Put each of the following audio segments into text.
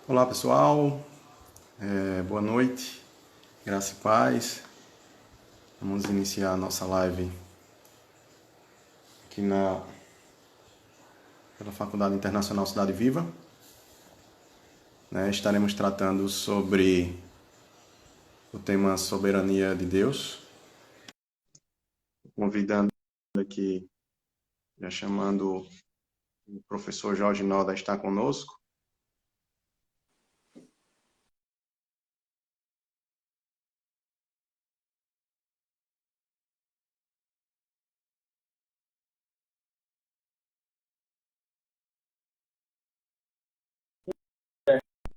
Olá pessoal, boa noite, graça e paz. Vamos iniciar a nossa live aqui pela Faculdade Internacional Cidade Viva. Estaremos tratando sobre o tema soberania de Deus. Convidando aqui, já chamando o professor Jorge Noda a estar conosco.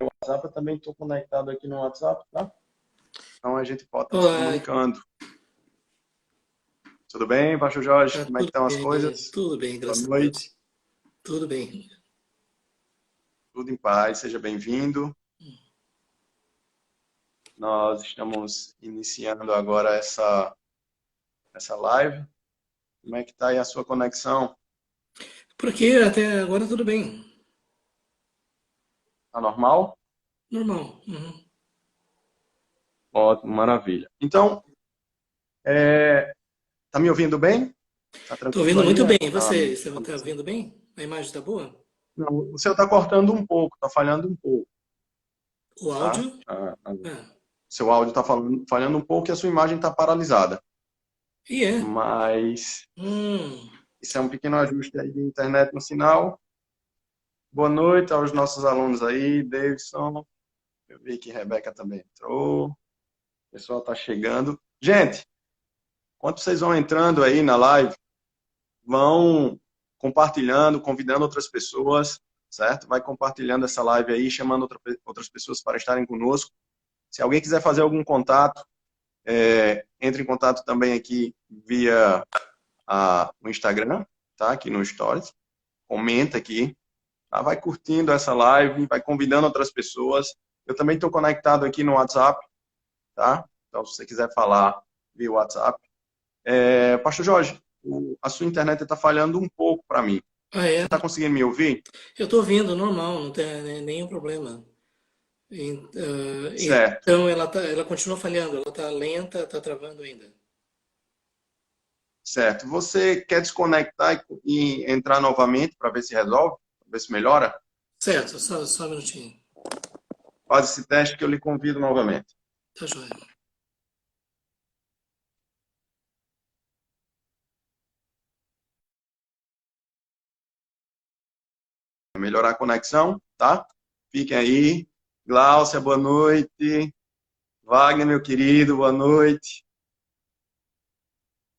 O WhatsApp, eu também estou conectado aqui no WhatsApp, tá? Então a gente pode estar se Olá, comunicando. Tudo bem, Pastor Jorge? tá Como é que tudo estão as bem, coisas? tudo bem, Boa graças a noite. Deus. Tudo bem. Tudo em paz, seja bem-vindo. Nós estamos iniciando agora essa live. Como é que está aí a sua conexão? Por aqui até agora tudo bem. Tá normal? Normal. Uhum. Ótimo, maravilha. Então, tá me ouvindo bem? Tá Tô tranquilo ouvindo aí? muito bem. E A você tá conexão? ouvindo bem? A imagem tá boa? Não, o seu está cortando um pouco, está falhando um pouco, O tá? áudio? Ah, Seu áudio está falhando um pouco e a sua imagem está paralisada. e é. Mas Hum, isso é um pequeno ajuste aí de internet no sinal. Boa noite aos nossos alunos aí, Davidson. Eu vi que Rebeca também entrou. O pessoal está chegando. Gente, enquanto vocês vão entrando aí na live, vão compartilhando, convidando outras pessoas, certo? Vai compartilhando essa live aí, chamando outras pessoas para estarem conosco. Se alguém quiser fazer algum contato, entre em contato também aqui via o Instagram, tá? Aqui no Stories. Comenta aqui, tá? Vai curtindo essa live, vai convidando outras pessoas. Eu também estou conectado aqui no WhatsApp, tá? Então, se você quiser falar via WhatsApp. Pastor Jorge, a sua internet está falhando um pouco para mim. ah, é. Você está conseguindo me ouvir? Eu tô ouvindo normal, não tem nenhum problema. Certo, Então ela continua falhando, ela tá lenta, tá travando ainda. certo. Você quer desconectar e entrar novamente para ver se resolve? Para ver se melhora? Certo, só um minutinho. Faz esse teste que eu lhe convido novamente. Tá joia. Melhorar a conexão, tá? Fiquem aí. Gláucia, boa noite. Wagner, meu querido, boa noite.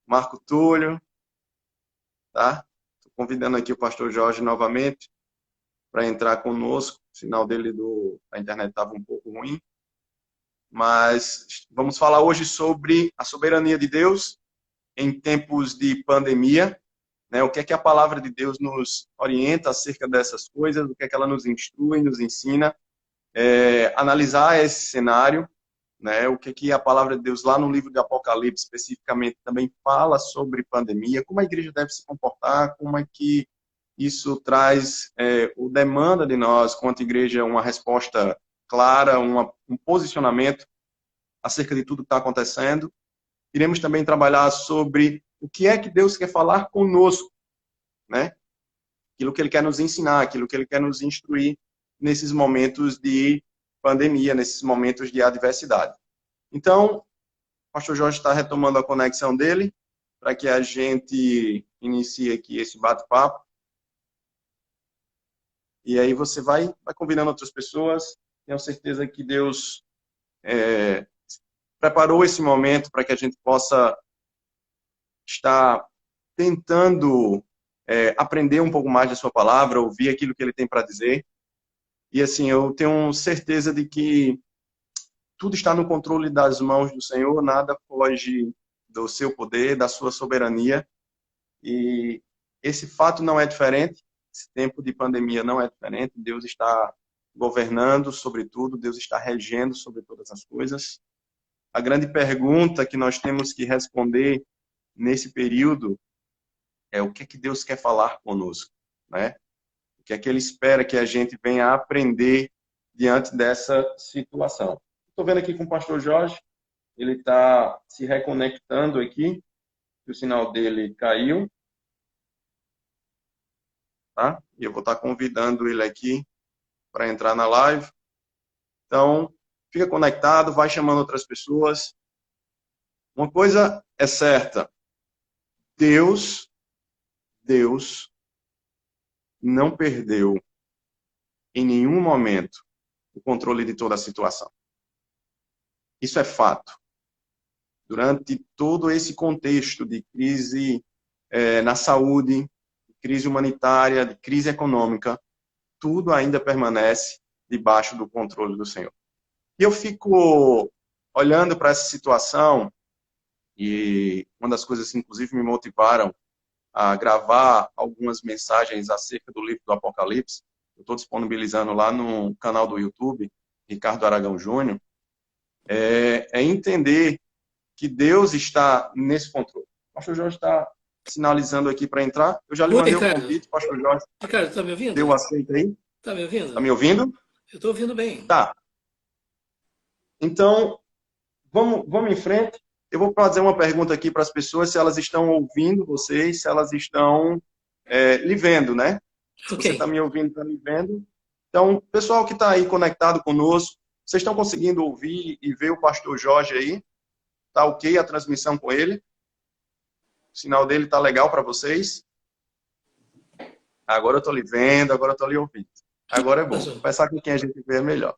Marco Túlio, tá? Estou convidando aqui o pastor Jorge novamente para entrar conosco. O sinal dele da internet estava um pouco ruim. Mas vamos falar hoje sobre a soberania de Deus em tempos de pandemia, né? O que é que a palavra de Deus nos orienta acerca dessas coisas, o que é que ela nos instrui, nos ensina, analisar esse cenário, né? O que é que a palavra de Deus lá no livro de Apocalipse especificamente também fala sobre pandemia, como a igreja deve se comportar, como é que isso traz o demanda de nós, quanto igreja, uma resposta clara, um posicionamento acerca de tudo que está acontecendo. Iremos também trabalhar sobre o que é que Deus quer falar conosco, né? Aquilo que Ele quer nos ensinar, aquilo que Ele quer nos instruir nesses momentos de pandemia, nesses momentos de adversidade. Então, o pastor Jorge está retomando a conexão dele para que a gente inicie aqui esse bate-papo. E aí você vai convidando outras pessoas. Tenho certeza que Deus preparou esse momento para que a gente possa estar tentando aprender um pouco mais da sua palavra, ouvir aquilo que ele tem para dizer. E assim, eu tenho certeza de que tudo está no controle das mãos do Senhor, nada foge do seu poder, da sua soberania. E esse fato não é diferente, esse tempo de pandemia não é diferente. Deus está governando sobre tudo, Deus está regendo sobre todas as coisas. A grande pergunta que nós temos que responder nesse período é o que é que Deus quer falar conosco, né? O que é que Ele espera que a gente venha a aprender diante dessa situação. Estou vendo aqui com o pastor Jorge, ele está se reconectando aqui, que o sinal dele caiu, tá? E eu vou estar convidando ele aqui para entrar na live. Então, fica conectado, vai chamando outras pessoas. Uma coisa é certa, Deus não perdeu em nenhum momento o controle de toda a situação. Isso é fato. Durante todo esse contexto de crise na saúde, de crise humanitária, de crise econômica, tudo ainda permanece debaixo do controle do Senhor. E eu fico olhando para essa situação, e uma das coisas que inclusive me motivaram a gravar algumas mensagens acerca do livro do Apocalipse, eu estou disponibilizando lá no canal do YouTube, Ricardo Aragão Júnior, é entender que Deus está nesse controle. O pastor Jorge está sinalizando aqui para entrar. Eu já lhe Oi, mandei o Ricardo. convite, pastor Jorge. Ricardo, tá me ouvindo? Deu aceito aí? Tá me ouvindo? Está me ouvindo? Eu tô ouvindo bem. Tá. Então, vamos em frente. Eu vou fazer uma pergunta aqui para as pessoas, se elas estão ouvindo vocês, se elas estão lhe vendo, né? Se você está me ouvindo, está me vendo. Então, pessoal que está aí conectado conosco, vocês estão conseguindo ouvir e ver o pastor Jorge aí? Tá ok a transmissão com ele? O sinal dele tá legal para vocês? Agora eu estou lhe vendo, agora eu estou lhe ouvindo. Agora é bom. Conversar com quem a gente vê é melhor.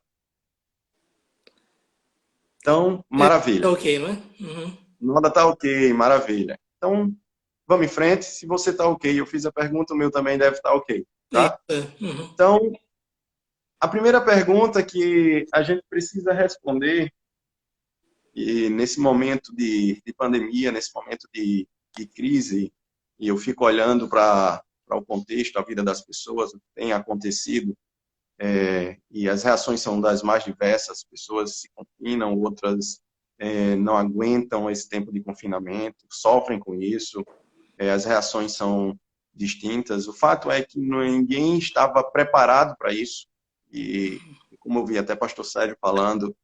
Então, maravilha. Tá ok, não é? Uhum. Nada tá ok, maravilha. Então, vamos em frente. Se você tá ok, eu fiz a pergunta, o meu também deve estar ok, tá? Uhum. Então, a primeira pergunta que a gente precisa responder, e nesse momento de pandemia, nesse momento de crise, e eu fico olhando para o contexto, a vida das pessoas, o que tem acontecido, e as reações são das mais diversas, pessoas se confinam, outras não aguentam esse tempo de confinamento, sofrem com isso, as reações são distintas. O fato é que ninguém estava preparado para isso, e como eu vi até pastor Sérgio falando,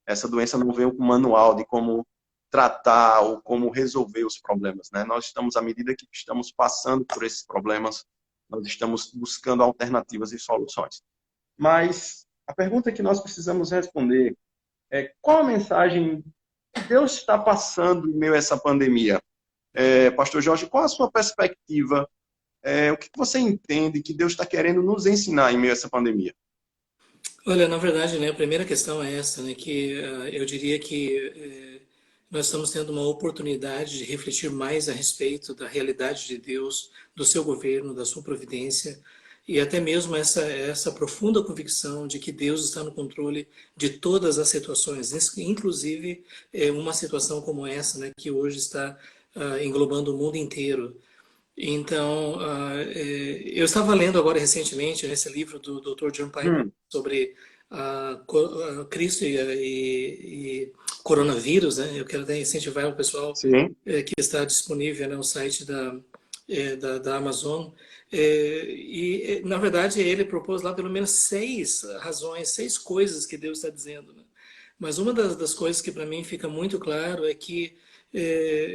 essa doença não veio com manual de como tratar ou como resolver os problemas, né? Nós estamos, à medida que estamos passando por esses problemas, nós estamos buscando alternativas e soluções. Mas a pergunta que nós precisamos responder é: qual a mensagem que Deus está passando em meio a essa pandemia? Pastor Jorge, qual a sua perspectiva? O que você entende que Deus está querendo nos ensinar em meio a essa pandemia? Olha, na verdade, né, a primeira questão é essa, né, que eu diria que nós estamos tendo uma oportunidade de refletir mais a respeito da realidade de Deus, do seu governo, da sua providência, e até mesmo essa profunda convicção de que Deus está no controle de todas as situações, inclusive uma situação como essa, né, que hoje está englobando o mundo inteiro. Então, eu estava lendo agora recentemente esse livro do Dr. John Piper sobre Cristo e coronavírus, né? Eu quero até incentivar o pessoal que está disponível no site da Amazon. Na verdade, ele propôs lá pelo menos 6 razões, 6 coisas que Deus está dizendo, né? Mas uma das coisas que para mim fica muito claro é que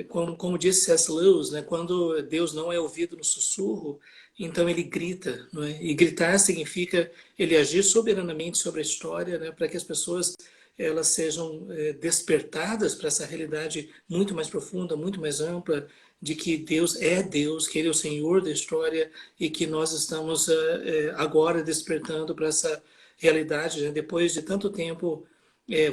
como disse C.S. Lewis, né, quando Deus não é ouvido no sussurro, então ele grita, não é? E gritar significa ele agir soberanamente sobre a história, né, para que as pessoas elas sejam despertadas para essa realidade muito mais profunda, muito mais ampla, de que Deus é Deus, que Ele é o Senhor da história e que nós estamos agora despertando para essa realidade, né, depois de tanto tempo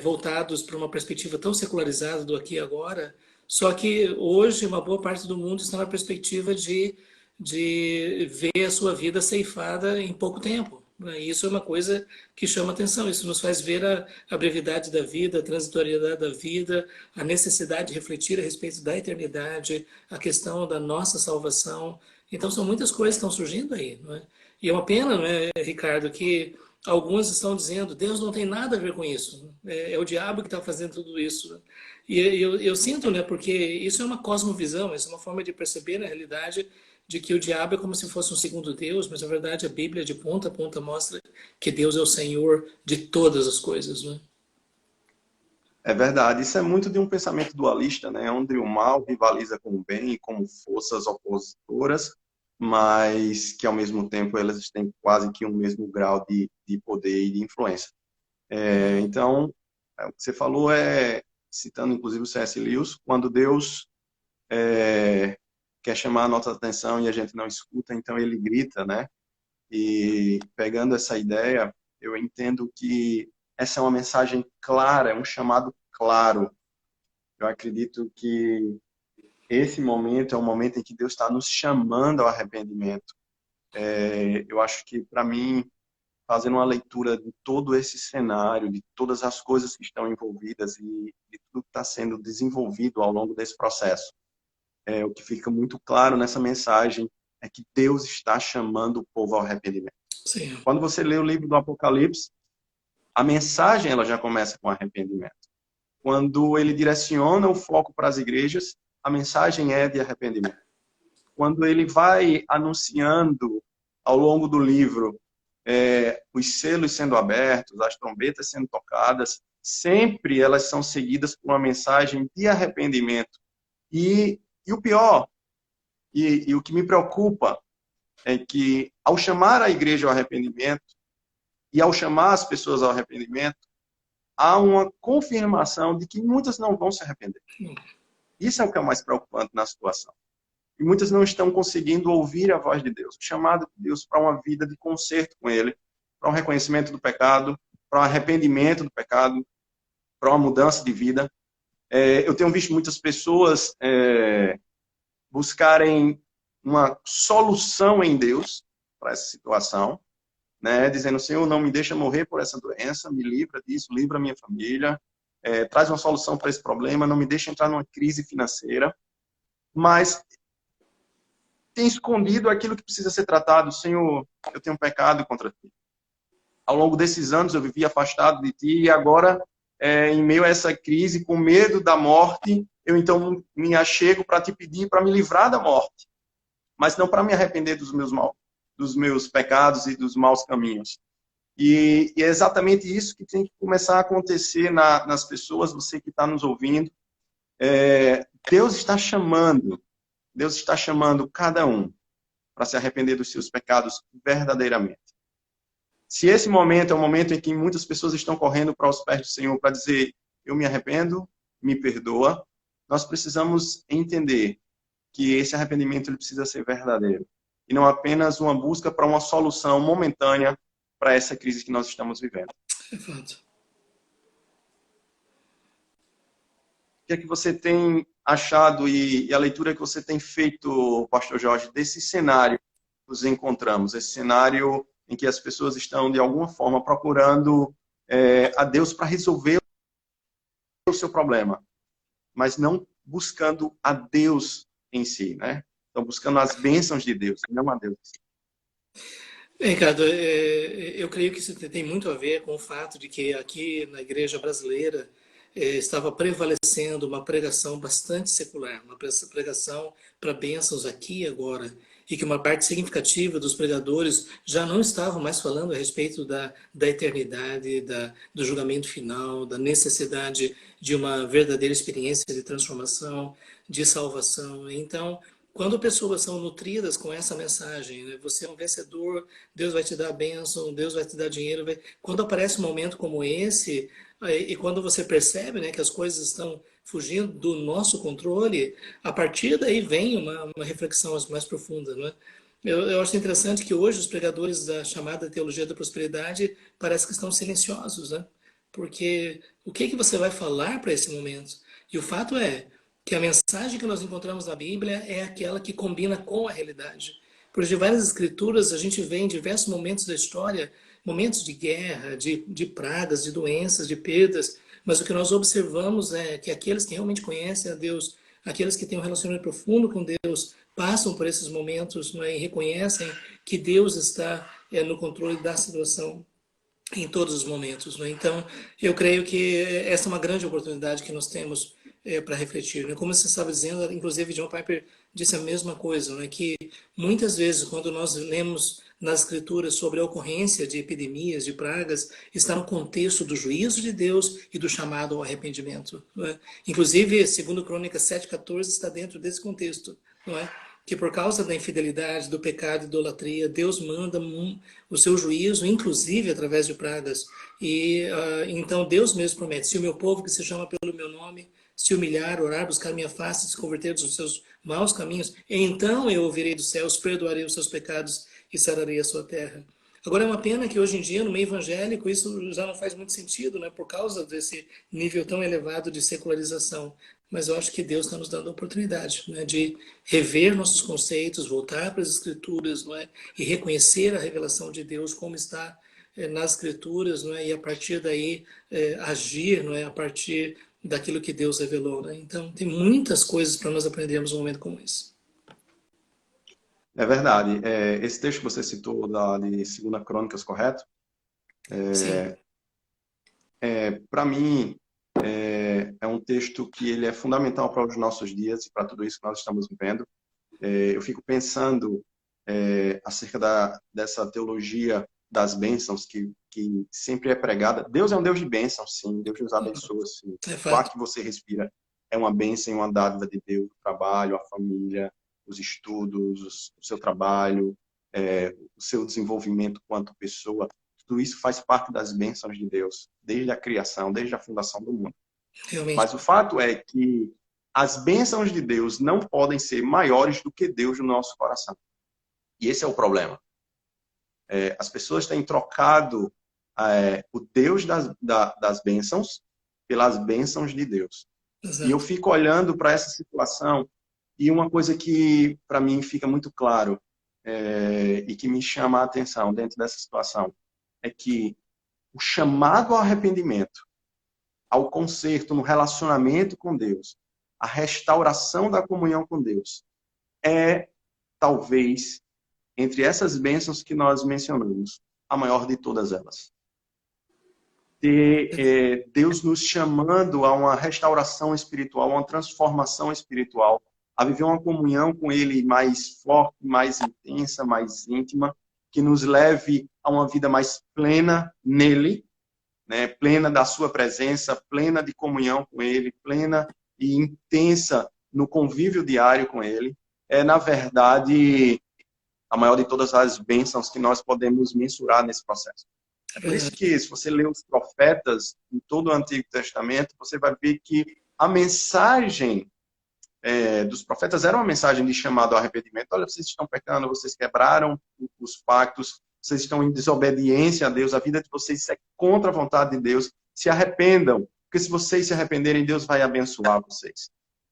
voltados para uma perspectiva tão secularizada do aqui e agora. Só que hoje uma boa parte do mundo está na perspectiva de ver a sua vida ceifada em pouco tempo. Isso é uma coisa que chama atenção. Isso nos faz ver a brevidade da vida, a transitoriedade da vida, a necessidade de refletir a respeito da eternidade, a questão da nossa salvação. Então são muitas coisas que estão surgindo aí, não é? E é uma pena, não é, Ricardo, que alguns estão dizendo Deus não tem nada a ver com isso. É o diabo que está fazendo tudo isso. E eu sinto, né, porque isso é uma cosmovisão, isso é uma forma de perceber a realidade de que o diabo é como se fosse um segundo Deus, mas na verdade a Bíblia de ponta a ponta mostra que Deus é o Senhor de todas as coisas, né? É verdade, isso é muito de um pensamento dualista, né? Onde o mal rivaliza com o bem como forças opositoras, mas que ao mesmo tempo elas têm quase que um mesmo grau de poder e de influência. Então, o que você falou citando inclusive o C.S. Lewis, quando Deus quer chamar a nossa atenção e a gente não escuta, então ele grita, né? E pegando essa ideia, eu entendo que essa é uma mensagem clara, é um chamado claro. Eu acredito que esse momento é um momento em que Deus está nos chamando ao arrependimento. Eu acho que, para mim, fazendo uma leitura de todo esse cenário, de todas as coisas que estão envolvidas e de tudo que está sendo desenvolvido ao longo desse processo, o que fica muito claro nessa mensagem é que Deus está chamando o povo ao arrependimento. Sim. Quando você lê o livro do Apocalipse, a mensagem ela já começa com arrependimento. Quando ele direciona o foco para as igrejas, a mensagem é de arrependimento. Quando ele vai anunciando ao longo do livro os selos sendo abertos, as trombetas sendo tocadas, sempre elas são seguidas por uma mensagem de arrependimento. E o pior, e o que me preocupa, é que ao chamar a igreja ao arrependimento e ao chamar as pessoas ao arrependimento, há uma confirmação de que muitas não vão se arrepender. Isso é o que é mais preocupante na situação. E muitas não estão conseguindo ouvir a voz de Deus, o chamado de Deus para uma vida de conserto com Ele, para um reconhecimento do pecado, para um arrependimento do pecado, para uma mudança de vida. Eu tenho visto muitas pessoas buscarem uma solução em Deus para essa situação, né? Dizendo, Senhor, não me deixa morrer por essa doença, me livra disso, livra a minha família, traz uma solução para esse problema, não me deixa entrar numa crise financeira, mas tem escondido aquilo que precisa ser tratado. Senhor, eu tenho um pecado contra ti. Ao longo desses anos eu vivi afastado de ti e agora, em meio a essa crise, com medo da morte, eu então me achego para te pedir para me livrar da morte, mas não para me arrepender dos meus pecados e dos maus caminhos. E é exatamente isso que tem que começar a acontecer nas pessoas, você que está nos ouvindo. Deus está chamando cada um para se arrepender dos seus pecados verdadeiramente. Se esse momento é um momento em que muitas pessoas estão correndo para os pés do Senhor para dizer, eu me arrependo, me perdoa, nós precisamos entender que esse arrependimento ele precisa ser verdadeiro. E não apenas uma busca para uma solução momentânea para essa crise que nós estamos vivendo. Perfeito. O que é que você tem achado e a leitura que você tem feito, Pastor Jorge, desse cenário que nos encontramos? Esse cenário em que as pessoas estão, de alguma forma, procurando a Deus para resolver o seu problema, mas não buscando a Deus em si, né? Estão buscando as bênçãos de Deus, não a Deus. Ricardo, eu creio que isso tem muito a ver com o fato de que aqui na igreja brasileira estava prevalecendo uma pregação bastante secular, uma pregação para bênçãos aqui e agora, e que uma parte significativa dos pregadores já não estavam mais falando a respeito da eternidade, do julgamento final, da necessidade de uma verdadeira experiência de transformação, de salvação. Então, quando pessoas são nutridas com essa mensagem, né? Você é um vencedor, Deus vai te dar a bênção, Deus vai te dar dinheiro. Quando aparece um momento como esse, e quando você percebe, né, que as coisas estão fugindo do nosso controle, a partir daí vem uma reflexão mais profunda. Né? Eu acho interessante que hoje os pregadores da chamada teologia da prosperidade parece que estão silenciosos, né? Porque o que você vai falar para esse momento? E o fato é que a mensagem que nós encontramos na Bíblia é aquela que combina com a realidade. Por várias escrituras, a gente vê em diversos momentos da história, momentos de guerra, de pragas, de doenças, de perdas, mas o que nós observamos é que aqueles que realmente conhecem a Deus, aqueles que têm um relacionamento profundo com Deus, passam por esses momentos, não é, e reconhecem que Deus está no controle da situação em todos os momentos. Não é? Então, eu creio que essa é uma grande oportunidade que nós temos para refletir, né? Como você estava dizendo, inclusive John Piper disse a mesma coisa, né? Que muitas vezes quando nós lemos nas escrituras sobre a ocorrência de epidemias, de pragas, está no contexto do juízo de Deus e do chamado ao arrependimento, não é? Inclusive, segundo Crônicas 7:14 está dentro desse contexto, não é? Que por causa da infidelidade, do pecado e idolatria, Deus manda o seu juízo, inclusive através de pragas. E então Deus mesmo promete: se o meu povo que se chama pelo meu nome se humilhar, orar, buscar minha face, se converter dos seus maus caminhos, então eu ouvirei dos céus, perdoarei os seus pecados e sararei a sua terra. Agora é uma pena que hoje em dia, no meio evangélico, isso já não faz muito sentido, né, por causa desse nível tão elevado de secularização. Mas eu acho que Deus está nos dando a oportunidade, né, de rever nossos conceitos, voltar para as Escrituras, não é, e reconhecer a revelação de Deus como está nas Escrituras, não é, e a partir daí agir, não é, a partir daquilo que Deus revelou, né? Então, tem muitas coisas para nós aprendermos num momento como esse. É verdade. Esse texto que você citou de 2 Crônicas, correto? Sim. Para mim, é um texto que ele é fundamental para os nossos dias e para tudo isso que nós estamos vivendo. Eu fico pensando acerca dessa teologia das bênçãos que sempre é pregada. Deus é um Deus de bênçãos, sim. Deus nos abençoa, sim. O ar que você respira é uma bênção e uma dádiva de Deus. O trabalho, a família, os estudos, o seu trabalho, o seu desenvolvimento quanto pessoa. Tudo isso faz parte das bênçãos de Deus, desde a criação, desde a fundação do mundo. Realmente. Mas o fato é que as bênçãos de Deus não podem ser maiores do que Deus no nosso coração. E esse é o problema. As pessoas têm trocado o Deus das bênçãos pelas bênçãos de Deus. Exato. E eu fico olhando para essa situação e uma coisa que para mim fica muito claro e que me chama a atenção dentro dessa situação é que o chamado ao arrependimento, ao conserto no relacionamento com Deus, a restauração da comunhão com Deus, talvez, entre essas bênçãos que nós mencionamos, a maior de todas elas. Deus nos chamando a uma restauração espiritual, a uma transformação espiritual, a viver uma comunhão com Ele mais forte, mais intensa, mais íntima, que nos leve a uma vida mais plena nele, né? Plena da sua presença, plena de comunhão com Ele, plena e intensa no convívio diário com Ele. Na verdade, a maior de todas as bênçãos que nós podemos mensurar nesse processo. É por isso que, se você ler os profetas em todo o Antigo Testamento, você vai ver que a mensagem dos profetas era uma mensagem de chamado ao arrependimento. Olha, vocês estão pecando, vocês quebraram os pactos, vocês estão em desobediência a Deus, a vida de vocês é contra a vontade de Deus, se arrependam, porque se vocês se arrependerem, Deus vai abençoar vocês.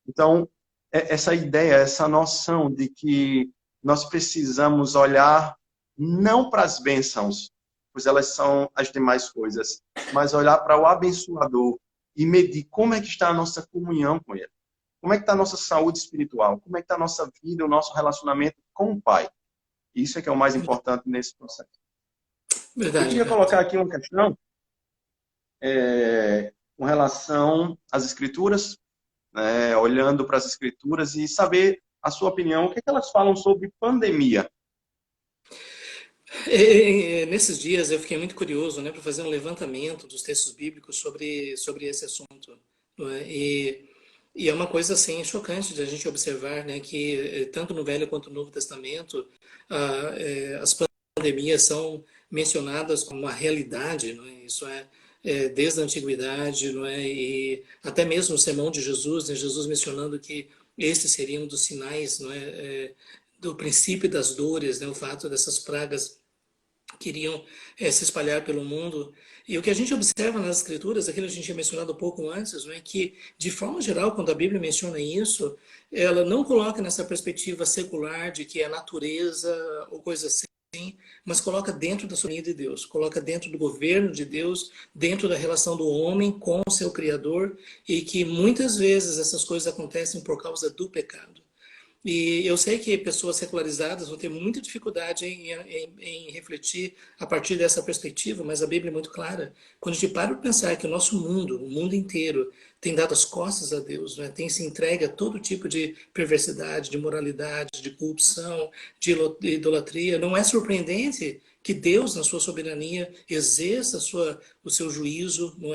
Então, essa ideia, essa noção de que nós precisamos olhar não para as bênçãos, pois elas são as demais coisas, mas olhar para o abençoador e medir como é que está a nossa comunhão com Ele. Como é que está a nossa saúde espiritual? Como é que está a nossa vida, o nosso relacionamento com o Pai? Isso é que é o mais importante nesse processo. Verdade. Eu queria colocar aqui uma questão com relação às Escrituras, né, olhando para as Escrituras e saber a sua opinião, o que elas falam sobre pandemia. Nesses dias eu fiquei muito curioso, né, para fazer um levantamento dos textos bíblicos sobre esse assunto. Não é? E é uma coisa assim chocante de a gente observar, né, que tanto no Velho quanto no Novo Testamento as pandemias são mencionadas como uma realidade, não é? Isso desde a antiguidade, não é? E até mesmo o sermão de Jesus, né, Jesus mencionando que esses seriam dos sinais, não é? Do princípio das dores, né, o fato dessas pragas que iriam se espalhar pelo mundo. E o que a gente observa nas Escrituras, aquilo que a gente tinha mencionado um pouco antes, não é que, de forma geral, quando a Bíblia menciona isso, ela não coloca nessa perspectiva secular de que é natureza ou coisa assim, mas coloca dentro da soberania de Deus, coloca dentro do governo de Deus, dentro da relação do homem com o seu Criador, e que muitas vezes essas coisas acontecem por causa do pecado. E eu sei que pessoas secularizadas vão ter muita dificuldade em refletir a partir dessa perspectiva, mas a Bíblia é muito clara. Quando a gente para para pensar que o nosso mundo, o mundo inteiro, tem dado as costas a Deus, né? Tem se entregue a todo tipo de perversidade, de moralidade, de corrupção, de idolatria, não é surpreendente que Deus, na sua soberania, exerça o seu juízo, não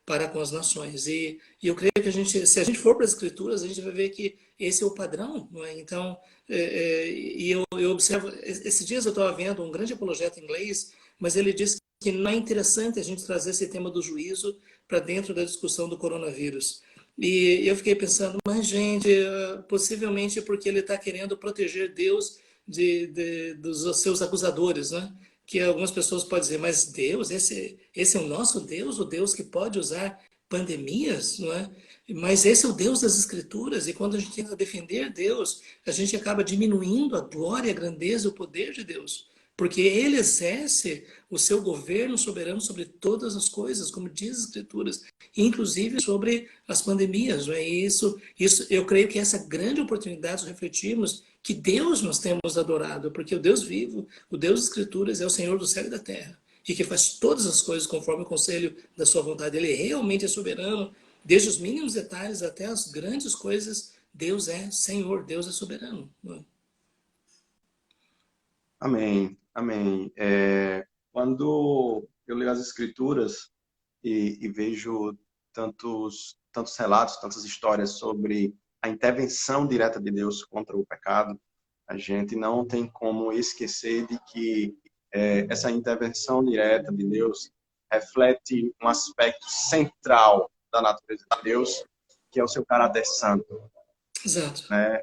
para com as nações. E eu creio que se a gente for para as Escrituras, a gente vai ver que esse é o padrão, não é? Então, eu observo, esses dias eu estava vendo um grande apologeta inglês, mas ele disse que não é interessante a gente trazer esse tema do juízo para dentro da discussão do coronavírus. E eu fiquei pensando, mas gente, possivelmente é porque ele está querendo proteger Deus dos seus acusadores, né? Que algumas pessoas podem dizer, mas Deus, esse é o nosso Deus, o Deus que pode usar pandemias, não é? Mas esse é o Deus das Escrituras, e quando a gente tenta defender Deus, a gente acaba diminuindo a glória, a grandeza, o poder de Deus. Porque ele exerce o seu governo soberano sobre todas as coisas, como diz as Escrituras, inclusive sobre as pandemias. Não é? Isso, eu creio que essa grande oportunidade de refletirmos que Deus nós temos adorado, porque o Deus vivo, o Deus das Escrituras, é o Senhor do céu e da terra, e que faz todas as coisas conforme o conselho da sua vontade. Ele realmente é soberano, desde os mínimos detalhes até as grandes coisas. Deus é Senhor, Deus é soberano. Não é? Amém, amém. Quando eu leio as Escrituras e vejo tantos relatos, tantas histórias sobre a intervenção direta de Deus contra o pecado, a gente não tem como esquecer de que essa intervenção direta de Deus reflete um aspecto central da natureza de Deus, que é o seu caráter santo, Exato. né?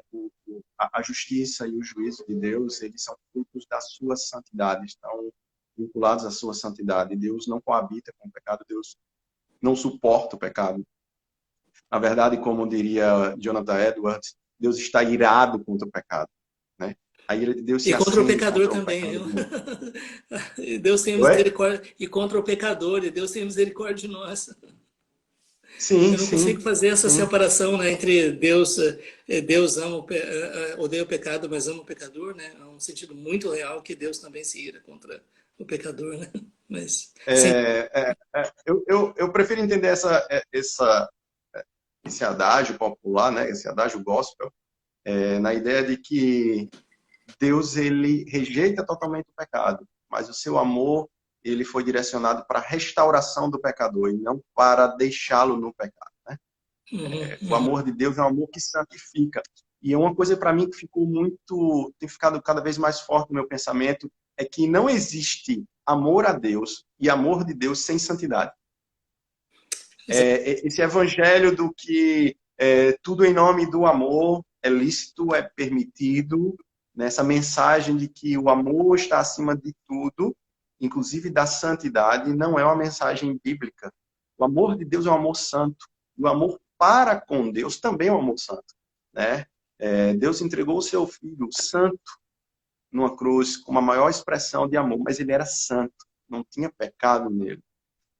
A justiça e o juízo de Deus, eles são frutos da sua santidade, estão vinculados à sua santidade. Deus não coabita com o pecado, Deus não suporta o pecado. Na verdade, como diria Jonathan Edwards, Deus está irado contra o pecado, né? A ira de Deus se E contra o acende pecador contra o também, pecado viu? do mundo. E Deus tem Oi? misericórdia. E contra o pecador, e Deus tem misericórdia de nós. Sim, Eu não consigo sim, fazer essa sim. separação, né, entre Deus, Deus ama odeia o pecado, mas ama o pecador, né? É um sentido muito real que Deus também se ira contra o pecador, né? Mas, sim, Eu prefiro entender esse adágio popular, né? Esse adágio gospel, na ideia de que Deus ele rejeita totalmente o pecado, mas o seu amor ele foi direcionado para a restauração do pecador e não para deixá-lo no pecado. uhum, O uhum. amor de Deus é um amor que santifica. E é uma coisa para mim que tem ficado cada vez mais forte no meu pensamento, é que não existe amor a Deus e amor de Deus sem santidade. Esse evangelho do que tudo em nome do amor é lícito, é permitido, nessa mensagem de que o amor está acima de tudo, inclusive da santidade, não é uma mensagem bíblica. O amor de Deus é um amor santo. E o amor para com Deus também é um amor santo, né? Deus entregou o seu Filho santo numa cruz com a maior expressão de amor, mas ele era santo, não tinha pecado nele.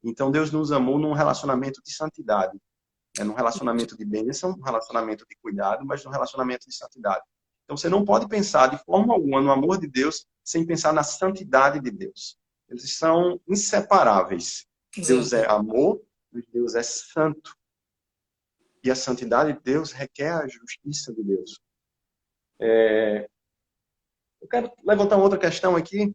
Então Deus nos amou num relacionamento de santidade, num relacionamento de bênção, num relacionamento de cuidado, mas num relacionamento de santidade. Então você não pode pensar de forma alguma no amor de Deus sem pensar na santidade de Deus. Eles são inseparáveis. Deus Exato. é amor e Deus é santo. E a santidade de Deus requer a justiça de Deus. Eu quero levantar uma outra questão aqui.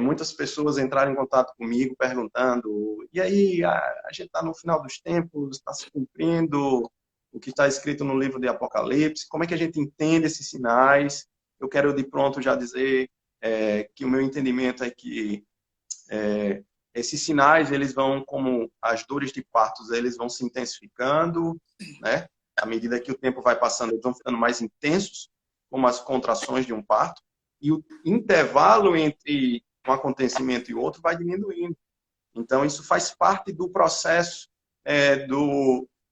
Muitas pessoas entraram em contato comigo perguntando: e aí, a gente está no final dos tempos, está se cumprindo o que está escrito no livro de Apocalipse, como é que a gente entende esses sinais? Eu quero de pronto já dizer que o meu entendimento é que esses sinais, eles vão, como as dores de partos, eles vão se intensificando, né? À medida que o tempo vai passando, eles vão ficando mais intensos, como as contrações de um parto, e o intervalo entre um acontecimento e outro vai diminuindo. Então, isso faz parte do processo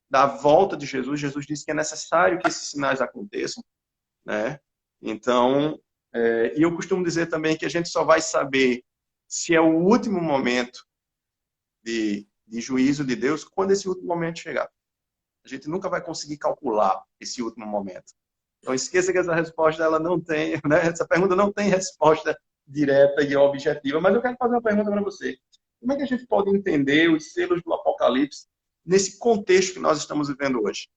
da volta de Jesus. Jesus disse que é necessário que esses sinais aconteçam, né? Então, e eu costumo dizer também que a gente só vai saber se é o último momento de juízo de Deus quando esse último momento chegar. A gente nunca vai conseguir calcular esse último momento. Então, esqueça que essa resposta ela não tem, né? Essa pergunta não tem resposta direta e objetiva. Mas eu quero fazer uma pergunta para você. Como é que a gente pode entender os selos do Apocalipse nesse contexto que nós estamos vivendo hoje?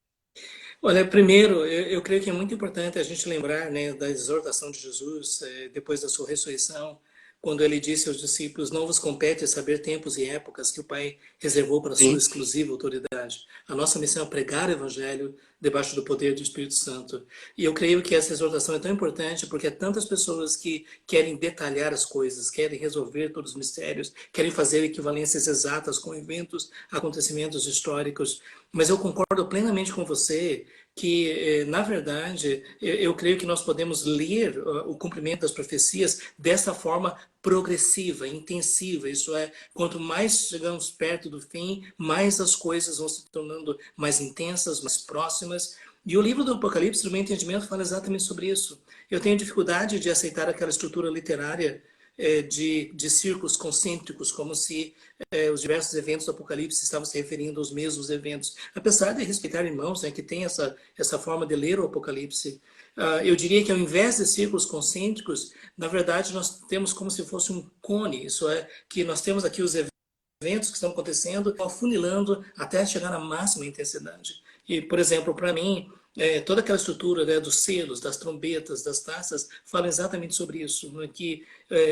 Olha, primeiro, eu creio que é muito importante a gente lembrar, né, da exortação de Jesus, depois da sua ressurreição, quando ele disse aos discípulos: não vos compete saber tempos e épocas que o Pai reservou para a sua Sim, exclusiva autoridade. A nossa missão é pregar o Evangelho debaixo do poder do Espírito Santo. E eu creio que essa exortação é tão importante porque há tantas pessoas que querem detalhar as coisas, querem resolver todos os mistérios, querem fazer equivalências exatas com eventos, acontecimentos históricos. Mas eu concordo plenamente com você que, na verdade, eu creio que nós podemos ler o cumprimento das profecias dessa forma progressiva, intensiva. Isso é, quanto mais chegamos perto do fim, mais as coisas vão se tornando mais intensas, mais próximas. E o livro do Apocalipse, do meu entendimento, fala exatamente sobre isso. Eu tenho dificuldade de aceitar aquela estrutura literária de círculos concêntricos, como se os diversos eventos do Apocalipse estavam se referindo aos mesmos eventos. Apesar de respeitar irmãos, né, que tem essa forma de ler o Apocalipse, eu diria que ao invés de círculos concêntricos, na verdade nós temos como se fosse um cone, isso é, que nós temos aqui os eventos que estão acontecendo, afunilando até chegar na máxima intensidade. E, por exemplo, para mim, toda aquela estrutura, né, dos selos, das trombetas, das taças, fala exatamente sobre isso, né, que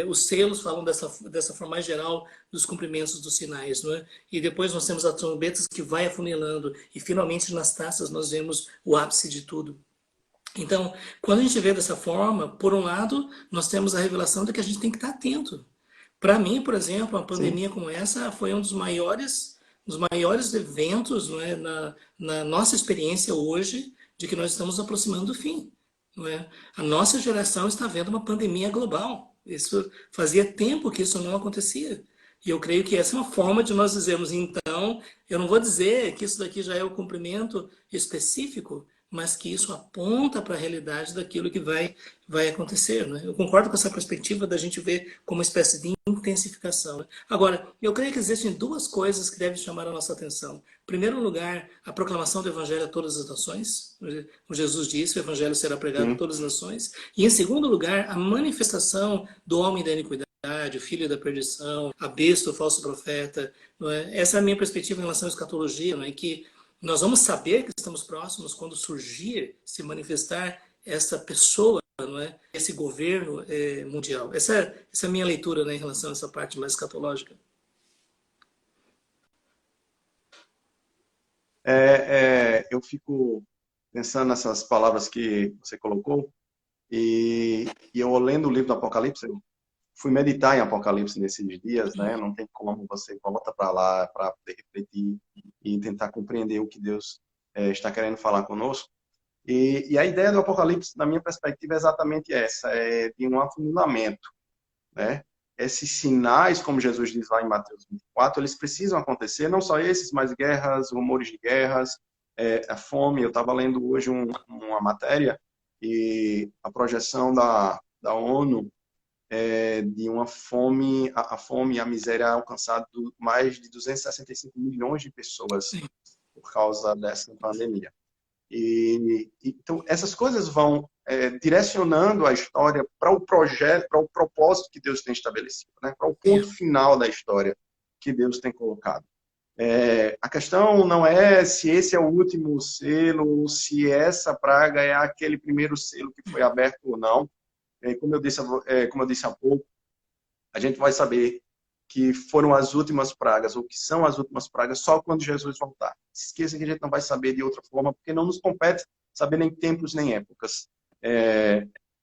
os selos falam dessa forma mais geral dos cumprimentos dos sinais, não é? E depois nós temos as trombetas que vai afunilando e finalmente nas taças nós vemos o ápice de tudo. Então, quando a gente vê dessa forma, por um lado, nós temos a revelação de que a gente tem que estar atento. Para mim, por exemplo, uma sim. pandemia como essa foi um dos maiores eventos, não é, na nossa experiência hoje de que nós estamos nos aproximando do fim. Não é? A nossa geração está vendo uma pandemia global. Isso fazia tempo que isso não acontecia. E eu creio que essa é uma forma de nós dizermos, então, eu não vou dizer que isso daqui já é o cumprimento específico, mas que isso aponta para a realidade daquilo que vai acontecer. Né? Eu concordo com essa perspectiva da gente ver como uma espécie de intensificação. Né? Agora, eu creio que existem duas coisas que devem chamar a nossa atenção. Em primeiro lugar, a proclamação do Evangelho a todas as nações. Como Jesus disse, o Evangelho será pregado a Sim. todas as nações. E, em segundo lugar, a manifestação do homem da iniquidade, o filho da perdição, a besta, o falso profeta. Não é? Essa é a minha perspectiva em relação à escatologia, não é? Que nós vamos saber que estamos próximos quando surgir, se manifestar essa pessoa, não é? Esse governo mundial. Essa é a minha leitura, né, em relação a essa parte mais escatológica. Eu fico pensando nessas palavras que você colocou e eu lendo o livro do Apocalipse, eu fui meditar em Apocalipse nesses dias, né? Não tem como você volta para lá para poder refletir e tentar compreender o que Deus está querendo falar conosco. E a ideia do Apocalipse, na minha perspectiva, é exatamente essa, é de um afunilamento, né? Esses sinais, como Jesus diz lá em Mateus 24, eles precisam acontecer, não só esses, mas guerras, rumores de guerras, a fome. Eu estava lendo hoje uma matéria e a projeção da ONU de uma fome, a fome e a miséria alcançado mais de 265 milhões de pessoas por causa dessa pandemia. Então, essas coisas vão direcionando a história para o projeto, para o propósito que Deus tem estabelecido, né? Para o ponto final da história que Deus tem colocado. A questão não é se esse é o último selo, ou se essa praga é aquele primeiro selo que foi aberto ou não. Como eu disse há pouco, a gente vai saber que foram as últimas pragas, ou que são as últimas pragas, só quando Jesus voltar. Esqueça que a gente não vai saber de outra forma, porque não nos compete saber nem tempos nem épocas.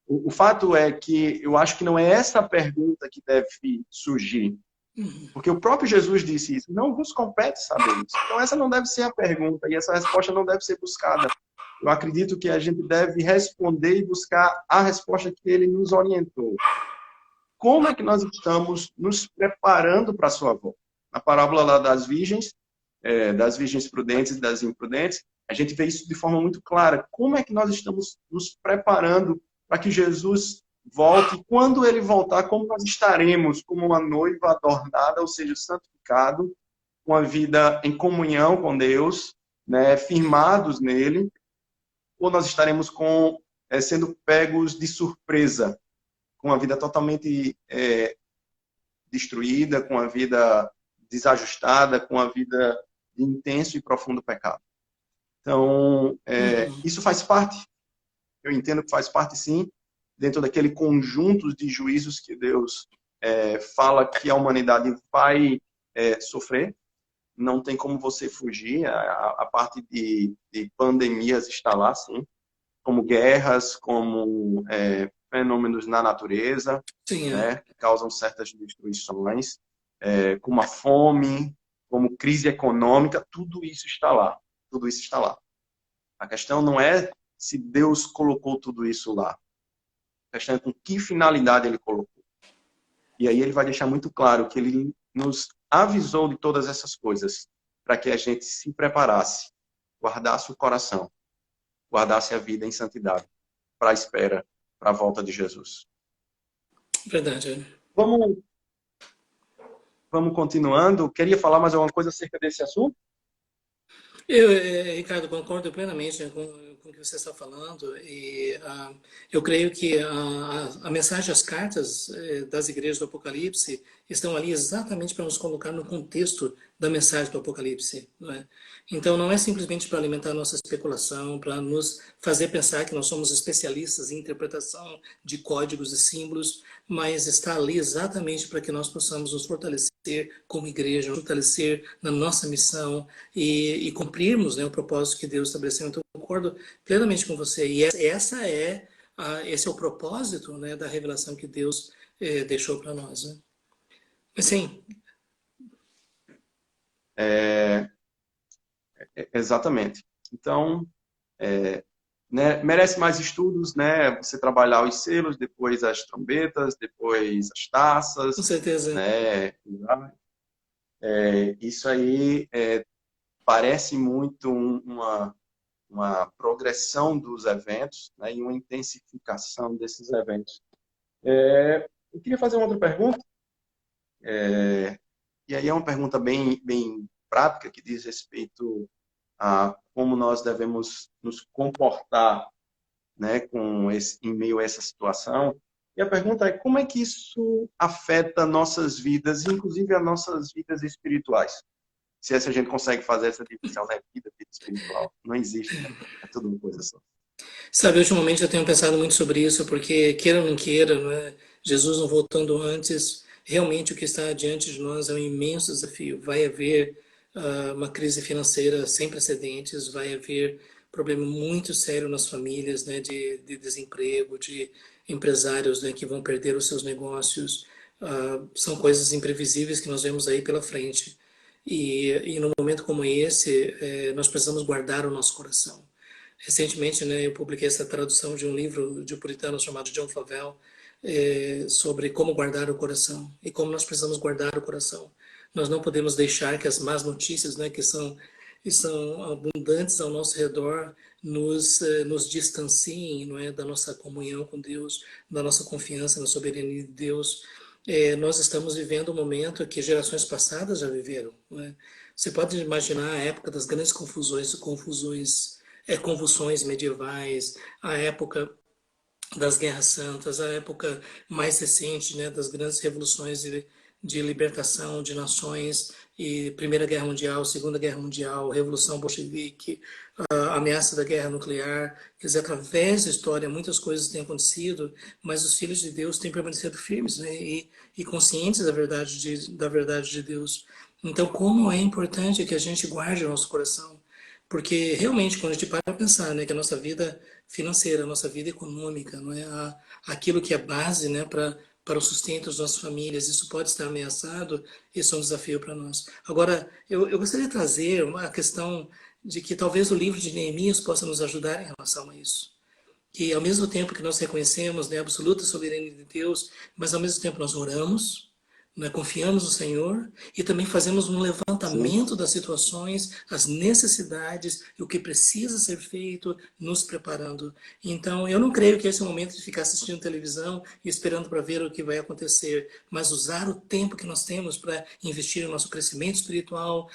O fato é que eu acho que não é essa a pergunta que deve surgir, porque o próprio Jesus disse isso, não vos compete saber isso. Então essa não deve ser a pergunta, e essa resposta não deve ser buscada. Eu acredito que a gente deve responder e buscar a resposta que ele nos orientou. Como é que nós estamos nos preparando para a sua volta? Na parábola lá das virgens prudentes e das imprudentes, a gente vê isso de forma muito clara. Como é que nós estamos nos preparando para que Jesus volte? E quando ele voltar, como nós estaremos como uma noiva adornada, ou seja, santificado, com a vida em comunhão com Deus, né, firmados nele, ou nós estaremos com sendo pegos de surpresa, com a vida totalmente destruída, com a vida desajustada, com a vida de intenso e profundo pecado. Então, isso faz parte, eu entendo que faz parte sim, dentro daquele conjunto de juízos que Deus fala que a humanidade vai sofrer. Não tem como você fugir, a parte de pandemias está lá, sim, como guerras, como fenômenos na natureza, Sim, né, que causam certas destruições, como a fome, como crise econômica, tudo isso está lá. Tudo isso está lá. A questão não é se Deus colocou tudo isso lá. A questão é com que finalidade ele colocou. E aí ele vai deixar muito claro que ele nos avisou de todas essas coisas para que a gente se preparasse, guardasse o coração, guardasse a vida em santidade para a espera, para a volta de Jesus. verdade. Vamos continuando. Queria falar mais alguma coisa acerca desse assunto? Eu, Ricardo, concordo plenamente, né, com o que você está falando e eu creio que a mensagem, as cartas das igrejas do Apocalipse estão ali exatamente para nos colocar no contexto da mensagem do Apocalipse, não é? Então não é simplesmente para alimentar a nossa especulação, para nos fazer pensar que nós somos especialistas em interpretação de códigos e símbolos, mas está ali exatamente para que nós possamos nos fortalecer como igreja, nos fortalecer na nossa missão e cumprirmos, né, o propósito que Deus estabeleceu. Então, eu concordo plenamente com você. E esse é o propósito, né, da revelação que Deus deixou para nós. Né? Sim. Exatamente. Então, né, merece mais estudos, né? Você trabalhar os selos, depois as trombetas, depois as taças, Com certeza. né? Isso aí parece muito uma progressão dos eventos, né? E uma intensificação desses eventos. Eu queria fazer uma outra pergunta, e aí é uma pergunta bem prática, que diz respeito a como nós devemos nos comportar, né, em meio a essa situação. E a pergunta é como é que isso afeta nossas vidas, inclusive as nossas vidas espirituais? Se a gente consegue fazer essa divisão, né, vida espiritual. Não existe, né? É tudo uma coisa só. Sabe, ultimamente eu tenho pensado muito sobre isso, porque queira ou não queira, né, Jesus não voltando antes, realmente o que está diante de nós é um imenso desafio. Vai haver uma crise financeira sem precedentes, vai haver problema muito sério nas famílias, né, de desemprego, de empresários, né, que vão perder os seus negócios. São coisas imprevisíveis que nós vemos aí pela frente. E num momento como esse, nós precisamos guardar o nosso coração. Recentemente, né, eu publiquei essa tradução de um livro de um puritano chamado John Flavel, sobre como guardar o coração e como nós precisamos guardar o coração. Nós não podemos deixar que as más notícias, né, que são abundantes ao nosso redor, nos distanciem, não é, da nossa comunhão com Deus, da nossa confiança na soberania de Deus. Nós estamos vivendo um momento que gerações passadas já viveram. Não é? Você pode imaginar a época das grandes convulsões medievais, a época das guerras santas, a época mais recente, né, das grandes revoluções de libertação de nações, e Primeira Guerra Mundial, Segunda Guerra Mundial, Revolução Bolchevique, a ameaça da guerra nuclear. Quer dizer, através da história, muitas coisas têm acontecido, mas os filhos de Deus têm permanecido firmes, né, e conscientes da verdade de Deus. Então, como é importante que a gente guarde o nosso coração, porque realmente, quando a gente para pensar, né, que a nossa vida financeira, a nossa vida econômica, não é aquilo que é base, né, para o sustento das nossas famílias, isso pode estar ameaçado, isso é um desafio para nós. Agora, eu gostaria de trazer uma questão de que talvez o livro de Neemias possa nos ajudar em relação a isso. Que ao mesmo tempo que nós reconhecemos, né, a absoluta soberania de Deus, mas ao mesmo tempo nós oramos, né? Confiamos no Senhor e também fazemos um Sim, levantamento das situações, as necessidades, o que precisa ser feito, nos preparando. Então, eu não creio que esse é o momento de ficar assistindo televisão e esperando para ver o que vai acontecer, mas usar o tempo que nós temos para investir no nosso crescimento espiritual,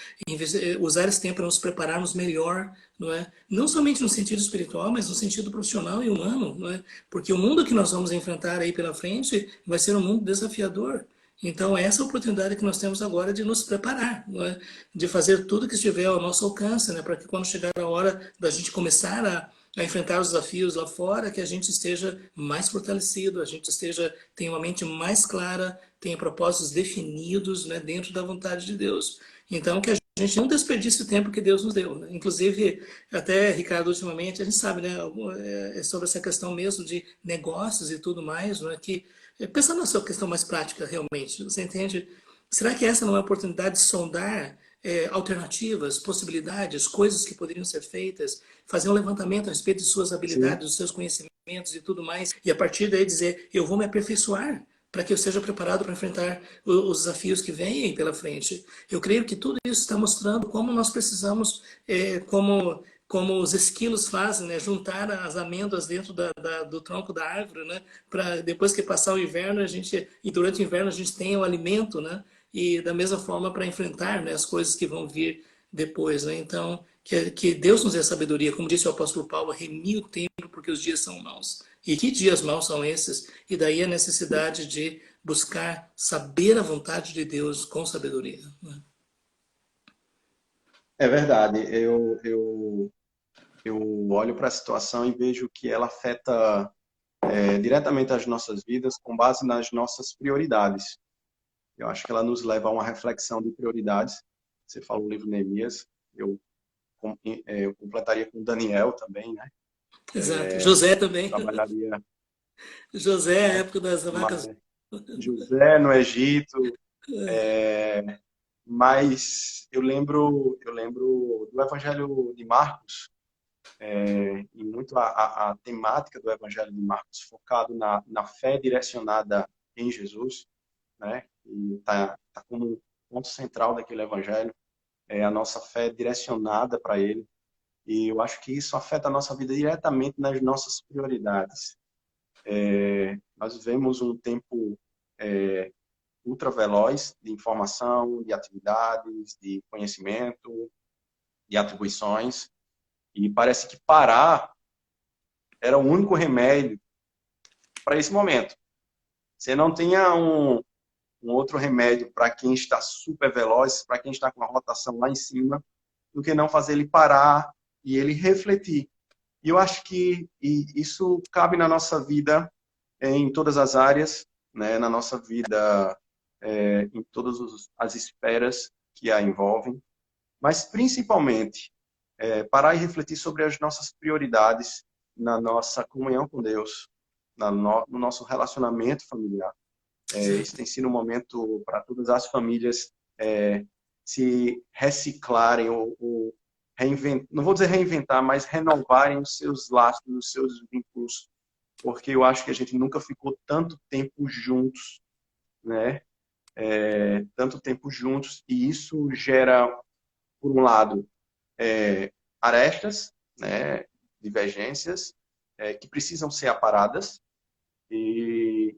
usar esse tempo para nos prepararmos melhor, não é? Não somente no sentido espiritual, mas no sentido profissional e humano, não é? Porque o mundo que nós vamos enfrentar aí pela frente vai ser um mundo desafiador. Então, essa é a oportunidade que nós temos agora de nos preparar, não é? De fazer tudo que estiver ao nosso alcance, né? Para que quando chegar a hora da gente começar a enfrentar os desafios lá fora, que a gente esteja mais fortalecido, a gente tenha uma mente mais clara, tenha propósitos definidos, né, dentro da vontade de Deus. Então, que a gente não desperdice o tempo que Deus nos deu, né? Inclusive, até, Ricardo, ultimamente, a gente sabe, né, sobre essa questão mesmo de negócios e tudo mais, né, que, pensando na sua questão mais prática, realmente, você entende? Será que essa não é uma oportunidade de sondar alternativas, possibilidades, coisas que poderiam ser feitas, fazer um levantamento a respeito de suas sim. habilidades, dos seus conhecimentos e tudo mais, e a partir daí dizer, eu vou me aperfeiçoar para que eu esteja preparado para enfrentar os desafios que vêm pela frente. Eu creio que tudo isso está mostrando como nós precisamos, como os esquilos fazem, né? Juntar as amêndoas dentro do tronco da árvore, né? Para depois que passar o inverno, e durante o inverno a gente tenha o alimento, né? E da mesma forma para enfrentar, né, as coisas que vão vir depois, né? Então, que Deus nos dê sabedoria, como disse o apóstolo Paulo, remir o tempo porque os dias são maus. E que dias maus são esses? E daí a necessidade de buscar saber a vontade de Deus com sabedoria, né? É verdade. Eu olho para a situação e vejo que ela afeta diretamente as nossas vidas com base nas nossas prioridades. Eu acho que ela nos leva a uma reflexão de prioridades. Você falou o livro Neemias, eu, eu completaria com Daniel também, né? Exato. José também. Trabalharia, José, a né? época das vacas. Mas José no Egito, mas eu lembro do Evangelho de Marcos, e muito a temática do Evangelho de Marcos focado na fé direcionada em Jesus, né? E tá como um ponto central daquele Evangelho, é a nossa fé direcionada para Ele. E eu acho que isso afeta a nossa vida diretamente nas nossas prioridades. Nós vivemos um tempo ultra veloz de informação, de atividades, de conhecimento, de atribuições, e parece que parar era o único remédio para esse momento. Você não tinha um outro remédio para quem está super veloz, para quem está com a rotação lá em cima, do que não fazer ele parar e ele refletir. E eu acho que isso cabe na nossa vida em todas as áreas, né? Na nossa vida em todas as esferas que a envolvem, mas principalmente parar e refletir sobre as nossas prioridades na nossa comunhão com Deus, no nosso relacionamento familiar. Esse Exato. tem sido um momento para todas as famílias se reciclarem ou reinventar, não vou dizer reinventar, mas renovarem os seus laços, os seus vínculos, porque eu acho que a gente nunca ficou tanto tempo juntos, né? Tanto tempo juntos, e isso gera, por um lado, arestas, né? Divergências, que precisam ser aparadas, e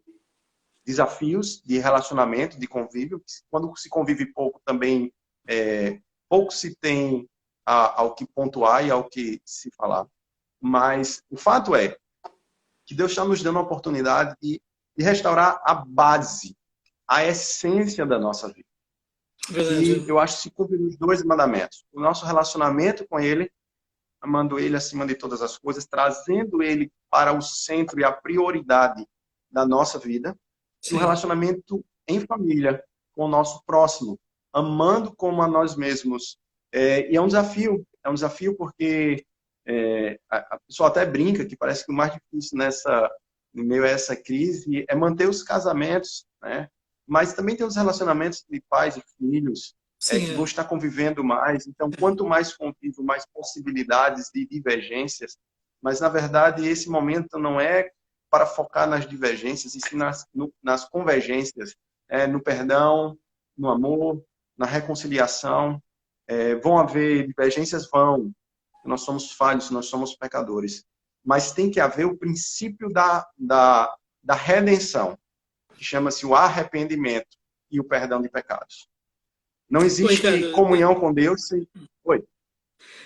desafios de relacionamento, de convívio. Quando se convive pouco, também pouco se tem ao que pontuar e ao que se falar. Mas o fato é que Deus está nos dando a oportunidade de restaurar a base, a essência da nossa vida. Que Verdade. eu acho que se cumpre nos dois mandamentos. O nosso relacionamento com Ele, amando Ele acima de todas as coisas, trazendo Ele para o centro e a prioridade da nossa vida, e o Sim. relacionamento em família com o nosso próximo, amando como a nós mesmos. E é um desafio porque a pessoa até brinca que parece que o mais difícil em meio a essa crise é manter os casamentos, né? Mas também tem os relacionamentos de pais e filhos Sim, que vão estar convivendo mais. Então, quanto mais convívio, mais possibilidades de divergências. Mas, na verdade, esse momento não é para focar nas divergências, e sim nas convergências. no perdão, no amor, na reconciliação. Vão haver divergências, nós somos falhos, nós somos pecadores. Mas tem que haver o princípio da redenção, que chama-se o arrependimento e o perdão de pecados. Não Ô, existe Ricardo, comunhão com Deus sem... Oi.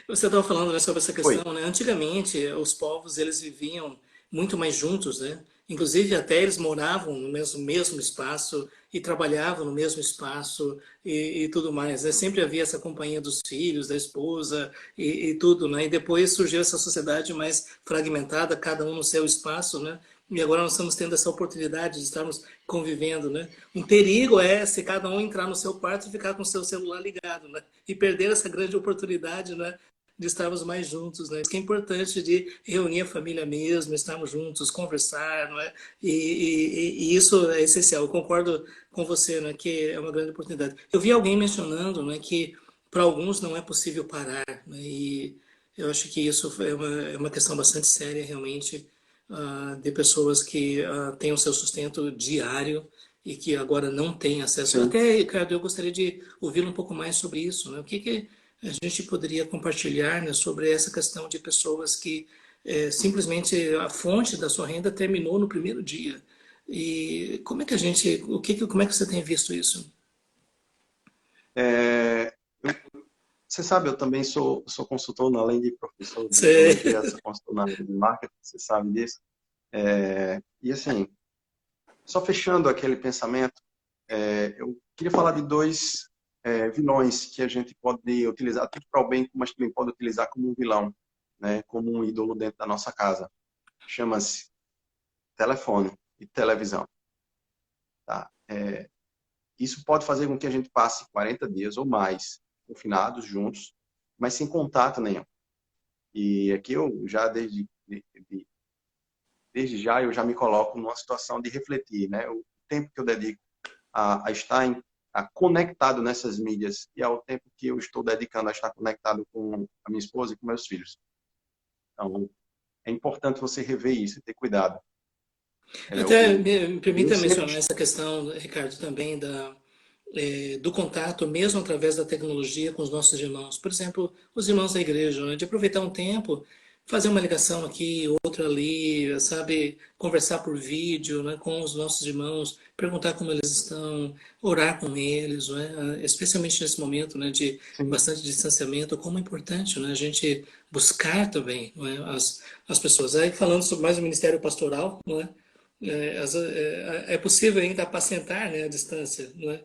você estava falando, né, sobre essa Oi. questão, né? Antigamente, os povos eles viviam muito mais juntos, né? Inclusive até eles moravam no mesmo espaço e trabalhavam no mesmo espaço e tudo mais, né? Sempre havia essa companhia dos filhos, da esposa e tudo, né? E depois surgiu essa sociedade mais fragmentada, cada um no seu espaço, né? E agora nós estamos tendo essa oportunidade de estarmos convivendo, né? Um perigo é se cada um entrar no seu quarto e ficar com o seu celular ligado, né? E perder essa grande oportunidade, né? De estarmos mais juntos, né? Isso que é importante de reunir a família mesmo, estarmos juntos, conversar, não é? E isso é essencial. Eu concordo com você, né? Que é uma grande oportunidade. Eu vi alguém mencionando, né? Que para alguns não é possível parar, né? E eu acho que isso é uma questão bastante séria, realmente, de pessoas que têm o seu sustento diário e que agora não têm acesso. Sim. Até, Ricardo, eu gostaria de ouvi-lo um pouco mais sobre isso, né? O que a gente poderia compartilhar, né, sobre essa questão de pessoas que simplesmente a fonte da sua renda terminou no primeiro dia. E como é que a gente, como é que você tem visto isso? É, Você sabe, eu também sou consultor, além de professor, Você... também criança, sou consultor na área de marketing, você sabe disso. E assim, só fechando aquele pensamento, eu queria falar de dois vilões que a gente pode utilizar, tanto para o bem, mas também pode utilizar como um vilão, né, como um ídolo dentro da nossa casa. Chama-se telefone e televisão. Tá? Isso pode fazer com que a gente passe 40 dias ou mais confinados juntos, mas sem contato nenhum. E aqui eu já, desde já, eu já me coloco numa situação de refletir, né? O tempo que eu dedico a estar conectado nessas mídias e ao tempo que eu estou dedicando a estar conectado com a minha esposa e com meus filhos. Então, é importante você rever isso e ter cuidado. Até me Eu permita sempre... mencionar essa questão, Ricardo, também do contato, mesmo através da tecnologia, com os nossos irmãos. Por exemplo, os irmãos da igreja, né? De aproveitar um tempo, fazer uma ligação aqui, outra ali, sabe? Conversar por vídeo, né? Com os nossos irmãos, perguntar como eles estão, orar com eles, né? Especialmente nesse momento, né? De Sim, bastante distanciamento, como é importante, né? A gente buscar também, não é? As pessoas. Aí falando sobre mais o ministério pastoral, não é? É possível ainda apacentar, né, a distância, não é?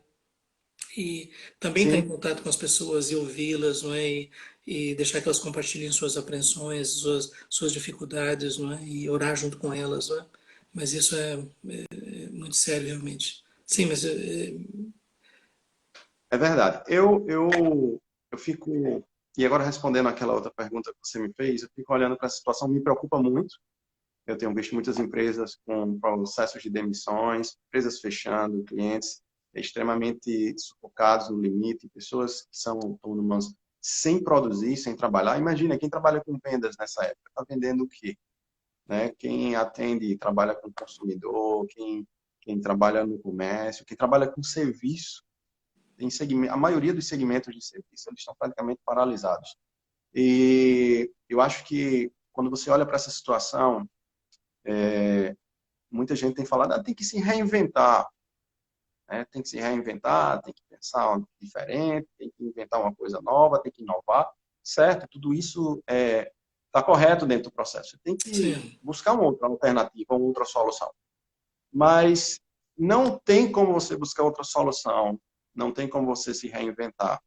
E também estar em sim, contato com as pessoas e ouvi-las, não é? E deixar que elas compartilhem suas apreensões, suas dificuldades, não é? E orar junto com elas, não é? Mas isso é muito sério, realmente. Sim, mas é verdade. Eu fico... E agora, respondendo aquela outra pergunta que você me fez, eu fico olhando para a situação, me preocupa muito. Eu tenho visto muitas empresas com processos de demissões, empresas fechando, clientes extremamente sufocados no limite, pessoas que são autônomas sem produzir, sem trabalhar. Imagina, quem trabalha com vendas nessa época, está vendendo o quê? Né? Quem atende, trabalha com consumidor, quem trabalha no comércio, quem trabalha com serviço, a maioria dos segmentos de serviço, eles estão praticamente paralisados. E eu acho que quando você olha para essa situação, muita gente tem falado, tem que se reinventar, né? Tem que se reinventar, tem que pensar diferente, tem que inventar uma coisa nova, tem que inovar, certo? Tudo isso está correto dentro do processo. Você tem que sim, buscar uma outra alternativa, uma outra solução. Mas não tem como você buscar outra solução, não tem como você se reinventar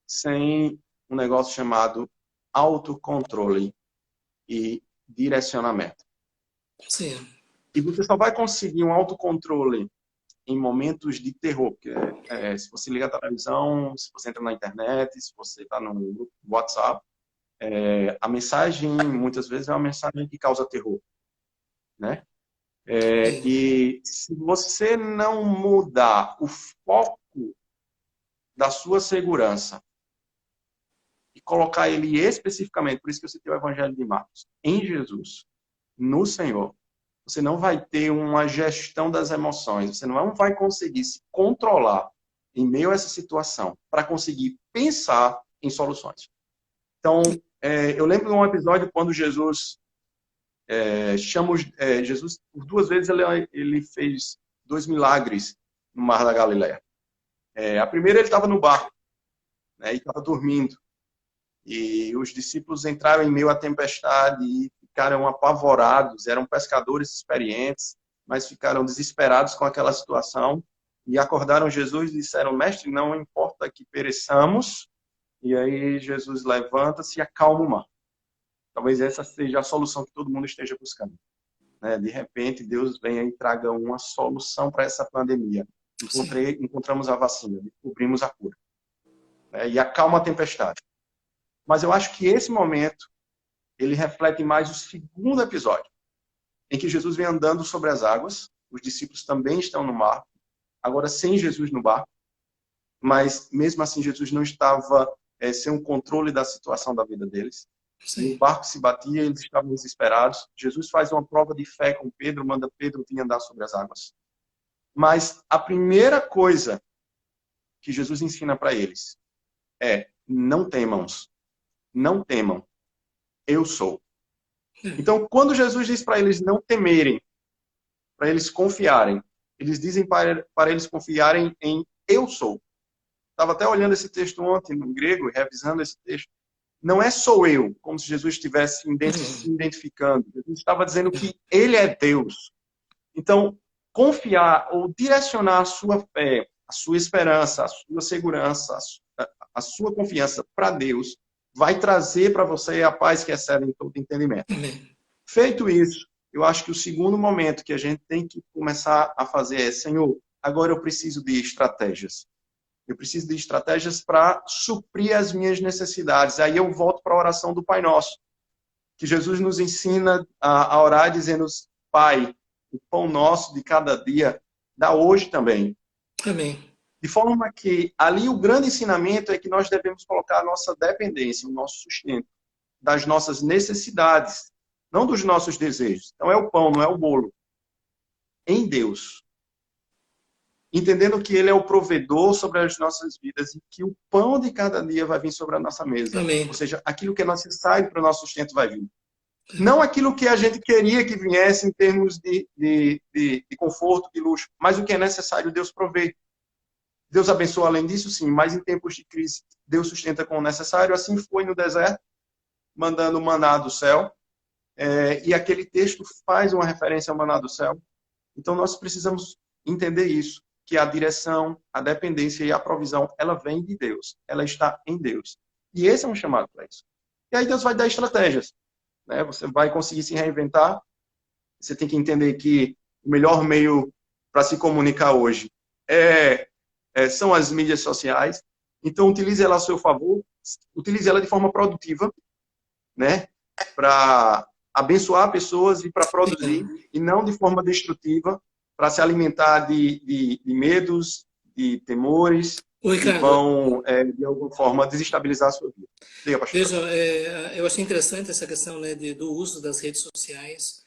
sem um negócio chamado autocontrole e direcionamento. sim, E você só vai conseguir um autocontrole em momentos de terror, porque se você liga a televisão, se você entra na internet, se você está no grupo WhatsApp, a mensagem muitas vezes é uma mensagem que causa terror, né? sim, E se você não mudar o foco da sua segurança e colocar ele especificamente, por isso que eu citei o Evangelho de Marcos, em Jesus, no Senhor, você não vai ter uma gestão das emoções, você não vai conseguir se controlar em meio a essa situação para conseguir pensar em soluções. Então, eu lembro de um episódio quando Jesus Jesus, por 2 vezes, ele fez 2 milagres no Mar da Galileia. A primeira, ele estava no barco, né, e estava dormindo. E os discípulos entraram em meio à tempestade e ficaram apavorados. Eram pescadores experientes, mas ficaram desesperados com aquela situação. E acordaram Jesus e disseram: Mestre, não importa que pereçamos. E aí Jesus levanta-se e acalma o mar. Talvez essa seja a solução que todo mundo esteja buscando, né? De repente, Deus venha e traga uma solução para essa pandemia. Encontramos a vacina, descobrimos a cura, né? E acalma a tempestade. Mas eu acho que esse momento, ele reflete mais o segundo episódio, em que Jesus vem andando sobre as águas, os discípulos também estão no mar, agora sem Jesus no barco, mas mesmo assim Jesus não estava sem o controle da situação da vida deles. Sim. O barco se batia, eles estavam desesperados. Jesus faz uma prova de fé com Pedro, manda Pedro vir andar sobre as águas. Mas a primeira coisa que Jesus ensina para eles é: não temam, não temam, eu sou. Então, quando Jesus diz para eles não temerem, para eles confiarem, eles dizem para eles confiarem em eu sou. Estava até olhando esse texto ontem no grego, revisando esse texto. Não é sou eu, como se Jesus estivesse se identificando. Jesus estava dizendo que ele é Deus. Então, confiar ou direcionar a sua fé, a sua esperança, a sua segurança, a sua confiança para Deus, vai trazer para você a paz que excede todo entendimento. Feito isso, eu acho que o segundo momento que a gente tem que começar a fazer é: Senhor, agora eu preciso de estratégias. Eu preciso de estratégias para suprir as minhas necessidades. Aí eu volto para a oração do Pai Nosso, que Jesus nos ensina a orar dizendo: Pai, o pão nosso de cada dia, dá hoje também. Amém. De forma que ali o grande ensinamento é que nós devemos colocar a nossa dependência, o nosso sustento, das nossas necessidades, não dos nossos desejos. Então é o pão, não é o bolo. Em Deus. Entendendo que Ele é o provedor sobre as nossas vidas e que o pão de cada dia vai vir sobre a nossa mesa. Amém. Ou seja, aquilo que é necessário para o nosso sustento vai vir. Não aquilo que a gente queria que viesse em termos de conforto, de luxo, mas o que é necessário Deus provê. Deus abençoa além disso, sim, mas em tempos de crise Deus sustenta com o necessário. Assim foi no deserto, mandando o maná do céu. E aquele texto faz uma referência ao maná do céu. Então nós precisamos entender isso, que a direção, a dependência e a provisão, ela vem de Deus. Ela está em Deus. E esse é um chamado para isso. E aí Deus vai dar estratégias, né? Você vai conseguir se reinventar. Você tem que entender que o melhor meio para se comunicar hoje são as mídias sociais. Então, utilize ela a seu favor. Utilize ela de forma produtiva, né? Para abençoar pessoas e para produzir, e não de forma destrutiva, para se alimentar de medos, de temores, que vão, de alguma forma, desestabilizar a sua vida. Diga, pastor. Veja, eu achei interessante essa questão, né, do uso das redes sociais.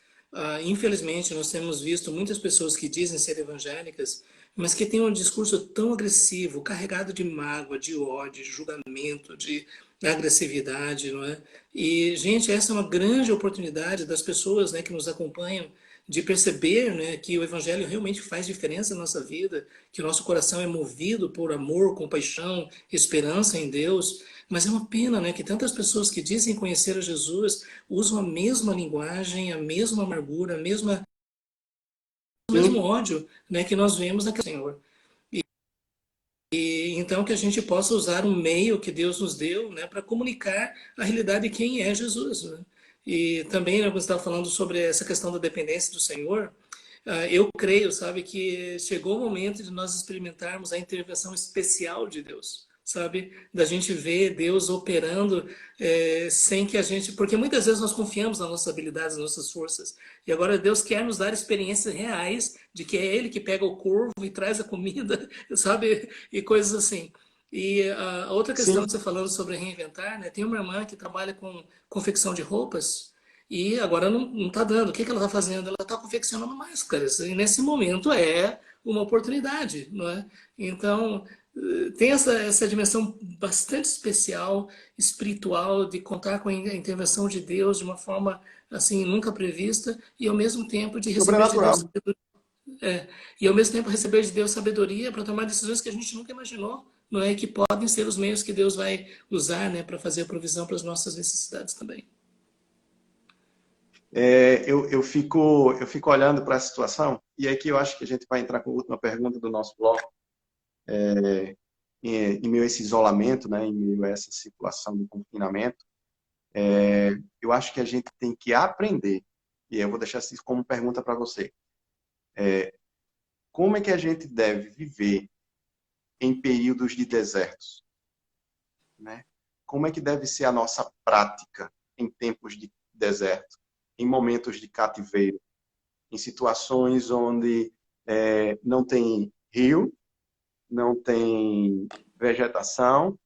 Infelizmente, nós temos visto muitas pessoas que dizem ser evangélicas, mas que têm um discurso tão agressivo, carregado de mágoa, de ódio, de julgamento, de agressividade, não é? E, gente, essa é uma grande oportunidade das pessoas, né, que nos acompanham, de perceber, né, que o evangelho realmente faz diferença na nossa vida, que o nosso coração é movido por amor, compaixão, esperança em Deus. Mas é uma pena, né, que tantas pessoas que dizem conhecer a Jesus usam a mesma linguagem, a mesma amargura, o mesmo ódio, né, que nós vemos naquele Senhor. E então que a gente possa usar um meio que Deus nos deu, né, para comunicar a realidade de quem é Jesus, né? E também, né, você estava falando sobre essa questão da dependência do Senhor. Eu creio, sabe, que chegou o momento de nós experimentarmos a intervenção especial de Deus, sabe? Da gente ver Deus operando sem que a gente... Porque muitas vezes nós confiamos nas nossas habilidades, nas nossas forças. E agora Deus quer nos dar experiências reais de que é Ele que pega o corvo e traz a comida, sabe? E coisas assim. E a outra questão que você falando sobre reinventar, né? Tem uma irmã que trabalha com confecção de roupas e agora não está dando. O que ela está fazendo? Ela está confeccionando máscaras. E nesse momento é uma oportunidade, não é? Então, tem essa dimensão bastante especial, espiritual, de contar com a intervenção de Deus de uma forma assim nunca prevista e ao mesmo tempo de receber de Deus Sobrenatural. sabedoria, e ao mesmo tempo receber de Deus sabedoria para tomar decisões que a gente nunca imaginou, não é? Que podem ser os meios que Deus vai usar, né, para fazer a provisão para as nossas necessidades também. Eu fico olhando para a situação, e aqui eu acho que a gente vai entrar com a última pergunta do nosso bloco, em meio a esse isolamento, né, em meio a essa situação de confinamento. Eu acho que a gente tem que aprender, e eu vou deixar isso como pergunta para você. Como é que a gente deve viver em períodos de desertos, né? Como é que deve ser a nossa prática em tempos de deserto, em momentos de cativeiro, em situações onde não tem rio, não tem vegetação,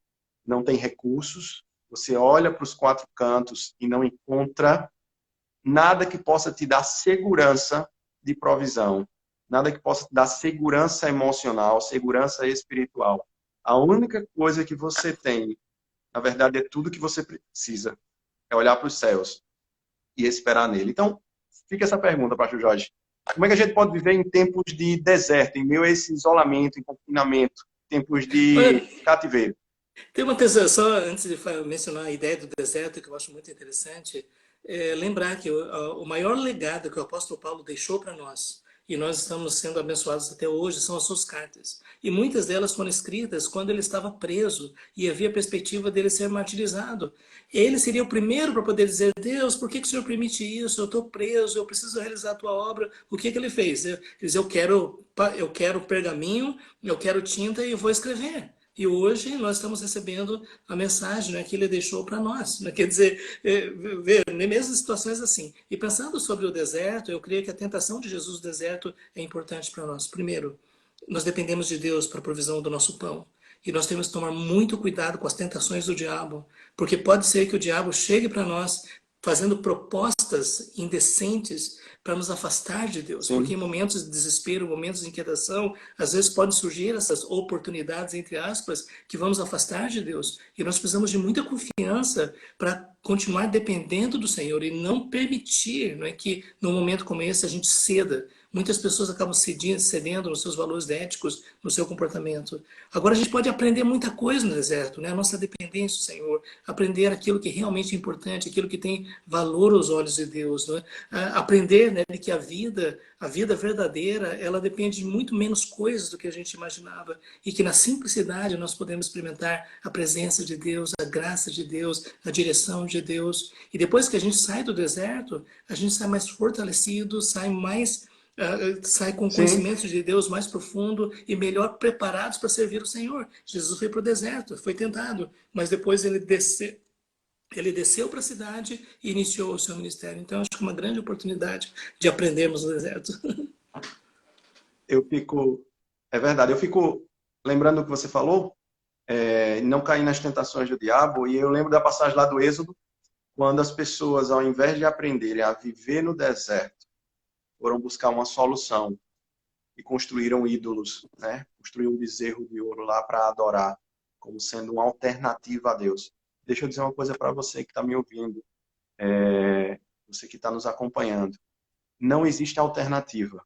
não tem recursos. Você olha para os quatro cantos e não encontra nada que possa te dar segurança de provisão, nada que possa te dar segurança emocional, segurança espiritual. A única coisa que você tem, na verdade, é tudo que você precisa. É olhar para os céus e esperar nele. Então, fica essa pergunta, Pastor Jorge. Como é que a gente pode viver em tempos de deserto, em meio a esse isolamento, em confinamento, tempos Olha, de cativeiro? tem uma coisa só antes de mencionar a ideia do deserto que eu acho muito interessante, lembrar que o maior legado que o apóstolo Paulo deixou para nós, e nós estamos sendo abençoados até hoje, são as suas cartas. E muitas delas foram escritas quando ele estava preso e havia a perspectiva dele ser martirizado. Ele seria o primeiro para poder dizer: Deus, por que o Senhor permite isso? Eu estou preso, eu preciso realizar a tua obra. O que ele fez? Ele disse: eu quero pergaminho, eu quero tinta e eu vou escrever. E hoje nós estamos recebendo a mensagem, né, que ele deixou para nós. Né? Quer dizer, ver mesmo situações assim. E pensando sobre o deserto, eu creio que a tentação de Jesus no deserto é importante para nós. Primeiro, nós dependemos de Deus para a provisão do nosso pão. E nós temos que tomar muito cuidado com as tentações do diabo, porque pode ser que o diabo chegue para nós fazendo propostas indecentes para nos afastar de Deus, porque Sim. em momentos de desespero, momentos de inquietação, às vezes podem surgir essas oportunidades, entre aspas, que vão nos afastar de Deus. E nós precisamos de muita confiança para continuar dependendo do Senhor e não permitir, não é, que num momento como esse a gente ceda. Muitas pessoas acabam cedendo nos seus valores éticos, no seu comportamento. Agora a gente pode aprender muita coisa no deserto, né? A nossa dependência do Senhor, aprender aquilo que realmente é importante, aquilo que tem valor aos olhos de Deus, né? Aprender, né, que a vida verdadeira, ela depende de muito menos coisas do que a gente imaginava e que na simplicidade nós podemos experimentar a presença de Deus, a graça de Deus, a direção de Deus. E depois que a gente sai do deserto, a gente sai mais fortalecido, sai com Sim. conhecimento de Deus mais profundo e melhor preparados para servir o Senhor. Jesus foi para o deserto, foi tentado, mas depois ele desceu para a cidade e iniciou o seu ministério. Então, acho que é uma grande oportunidade de aprendermos no deserto. Eu fico, é verdade, eu fico lembrando do que você falou, não cair nas tentações do diabo, e eu lembro da passagem lá do Êxodo, quando as pessoas, ao invés de aprenderem a viver no deserto, foram buscar uma solução e construíram ídolos, né? Construíram um bezerro de ouro lá para adorar, como sendo uma alternativa a Deus. Deixa eu dizer uma coisa para você que está me ouvindo, você que está nos acompanhando. Não existe alternativa.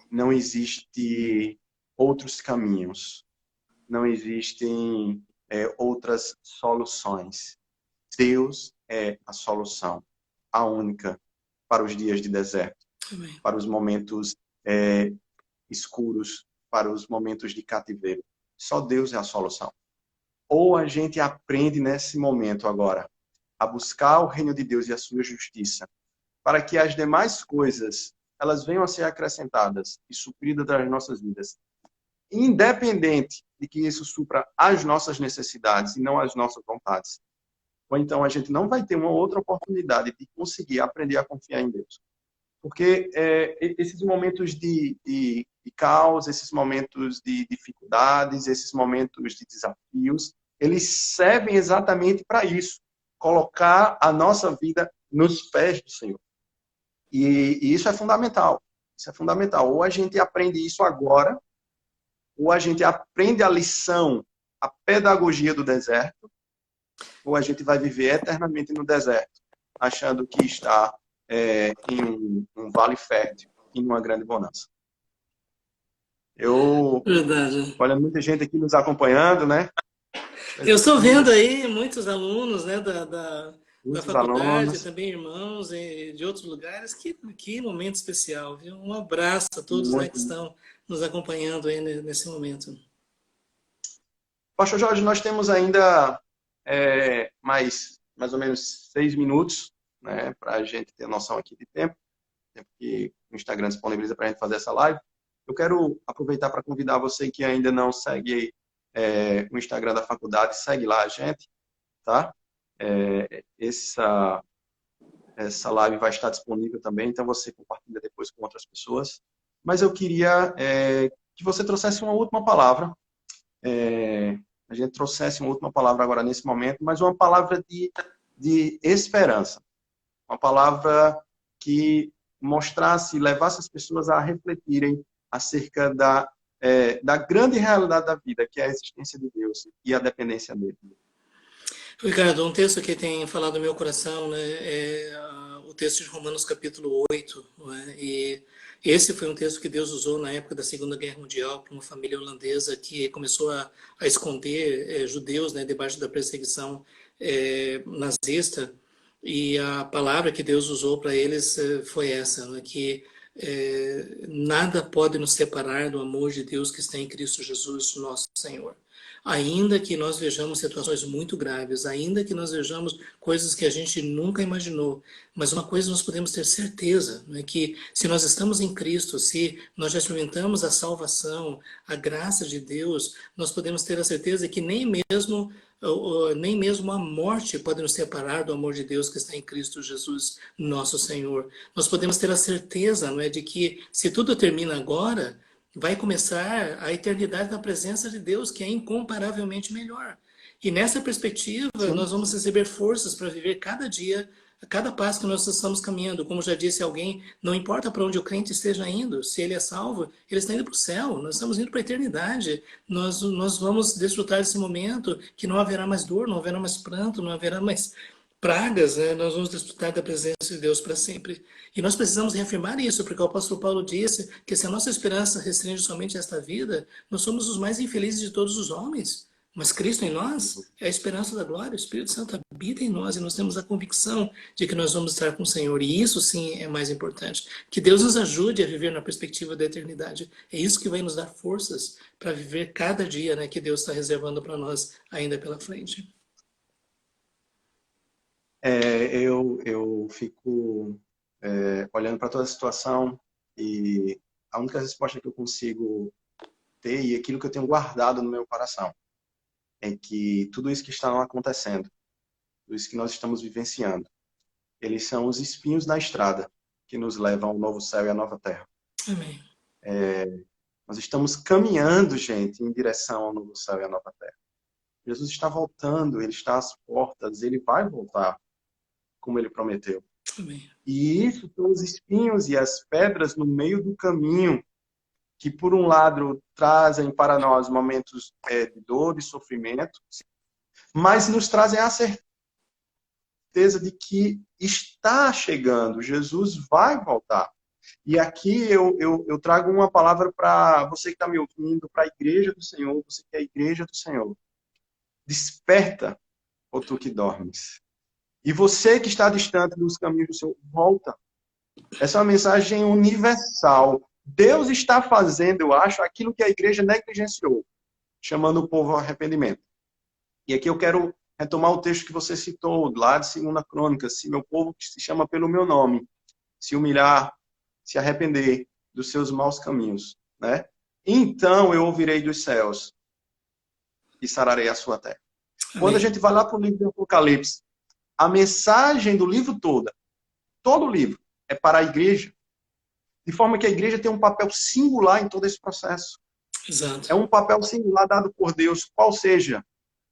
Não existe outros caminhos. Não existem outras soluções. Deus é a solução, a única para os dias de deserto, Amém. para os momentos escuros, para os momentos de cativeiro. Só Deus é a solução. Ou a gente aprende nesse momento agora a buscar o reino de Deus e a sua justiça, para que as demais coisas elas venham a ser acrescentadas e supridas das nossas vidas, independente de que isso supra as nossas necessidades e não as nossas vontades. Ou então a gente não vai ter uma outra oportunidade de conseguir aprender a confiar em Deus. Porque esses momentos de caos, esses momentos de dificuldades, esses momentos de desafios, eles servem exatamente para isso. Colocar a nossa vida nos pés do Senhor. E isso é fundamental. Isso é fundamental. Ou a gente aprende isso agora, ou a gente aprende a lição, a pedagogia do deserto, ou a gente vai viver eternamente no deserto, achando que está em um vale fértil, em uma grande bonança. Verdade. Olha, muita gente aqui nos acompanhando, né? Eu estou vendo aí muitos alunos, né, da Muitos faculdade, alunos, também irmãos de outros lugares. Que momento especial, viu? Um abraço a todos, né, que muito. estão nos acompanhando aí nesse momento. Pastor Jorge, nós temos ainda mais ou menos 6 minutos, né, para a gente ter noção aqui de tempo que o Instagram disponibiliza para a gente fazer essa live. Eu quero aproveitar para convidar você que ainda não segue o Instagram da faculdade, segue lá a gente, tá? Essa live vai estar disponível também, então você compartilha depois com outras pessoas. Mas eu queria que você trouxesse uma última palavra, a gente trouxesse uma última palavra agora nesse momento, mas uma palavra de esperança, uma palavra que mostrasse, levasse as pessoas a refletirem acerca da grande realidade da vida, que é a existência de Deus e a dependência dele. Ricardo, um texto que tem falado no meu coração, né, é o texto de Romanos capítulo 8, não é? E esse foi um texto que Deus usou na época da Segunda Guerra Mundial para uma família holandesa que começou a esconder judeus, né, debaixo da perseguição nazista. E a palavra que Deus usou para eles foi essa, né, que nada pode nos separar do amor de Deus que está em Cristo Jesus, nosso Senhor. Ainda que nós vejamos situações muito graves, ainda que nós vejamos coisas que a gente nunca imaginou, mas uma coisa nós podemos ter certeza, né, que se nós estamos em Cristo, se nós já experimentamos a salvação, a graça de Deus, nós podemos ter a certeza que nem mesmo a morte pode nos separar do amor de Deus que está em Cristo Jesus, nosso Senhor. Nós podemos ter a certeza, não é, de que se tudo termina agora, vai começar a eternidade na presença de Deus, que é incomparavelmente melhor. E nessa perspectiva, Sim. nós vamos receber forças para viver cada dia, a cada passo que nós estamos caminhando. Como já disse alguém, não importa para onde o crente esteja indo, se ele é salvo, ele está indo para o céu, nós estamos indo para a eternidade. Nós vamos desfrutar desse momento que não haverá mais dor, não haverá mais pranto, não haverá mais pragas, né? Nós vamos desfrutar da presença de Deus para sempre. E nós precisamos reafirmar isso, porque o apóstolo Paulo disse que se a nossa esperança restringe somente a esta vida, nós somos os mais infelizes de todos os homens. Mas Cristo em nós é a esperança da glória, o Espírito Santo habita em nós e nós temos a convicção de que nós vamos estar com o Senhor. E isso sim é mais importante. Que Deus nos ajude a viver na perspectiva da eternidade. É isso que vai nos dar forças para viver cada dia, né, que Deus está reservando para nós ainda pela frente. Eu fico olhando para toda a situação e a única resposta que eu consigo ter e aquilo que eu tenho guardado no meu coração é que tudo isso que está acontecendo, tudo isso que nós estamos vivenciando, eles são os espinhos na estrada que nos levam ao novo céu e à nova terra. Amém. Nós estamos caminhando, gente, em direção ao novo céu e à nova terra. Jesus está voltando, ele está às portas, ele vai voltar, como ele prometeu. Amém. E isso são os espinhos e as pedras no meio do caminho que, por um lado, trazem para nós momentos de dor e sofrimento, mas nos trazem a certeza de que está chegando, Jesus vai voltar. E aqui eu trago uma palavra para você que está me ouvindo, para a igreja do Senhor, você que é a igreja do Senhor. Desperta, ó tu que dormes. E você que está distante dos caminhos do Senhor, volta. Essa é uma mensagem universal. Deus está fazendo, eu acho, aquilo que a igreja negligenciou, chamando o povo ao arrependimento. E aqui eu quero retomar o texto que você citou, lá de 2 Crônicas, se meu povo que se chama pelo meu nome, se humilhar, se arrepender dos seus maus caminhos, né? Então eu ouvirei dos céus e sararei a sua terra. Amém. Quando a gente vai lá para o livro do Apocalipse, a mensagem do livro todo o livro, é para a igreja, de forma que a igreja tem um papel singular em todo esse processo. Exato. É um papel singular dado por Deus, qual seja,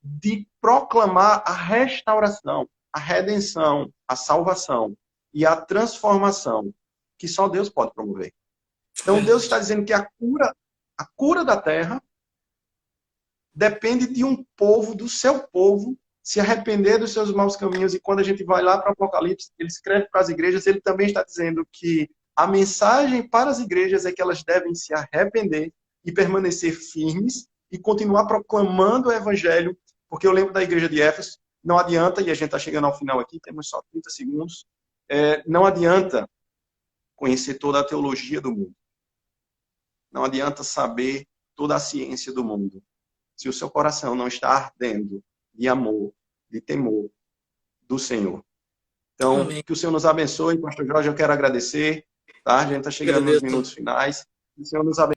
de proclamar a restauração. a redenção, a salvação e a transformação que só Deus pode promover. Então, Deus está dizendo que a cura da terra depende de um povo, do seu povo, se arrepender dos seus maus caminhos. E quando a gente vai lá para o Apocalipse, ele escreve para as igrejas, ele também está dizendo que a mensagem para as igrejas é que elas devem se arrepender e permanecer firmes e continuar proclamando o evangelho, porque eu lembro da igreja de Éfeso, não adianta, e a gente está chegando ao final aqui, temos só 30 segundos, não adianta conhecer toda a teologia do mundo. Não adianta saber toda a ciência do mundo. Se o seu coração não está ardendo de amor, de temor do Senhor. Então, Amém. que o Senhor nos abençoe. Pastor Jorge, eu quero agradecer. Tá? A gente está chegando nos Agradeço. minutos finais. Que o Senhor nos abençoe.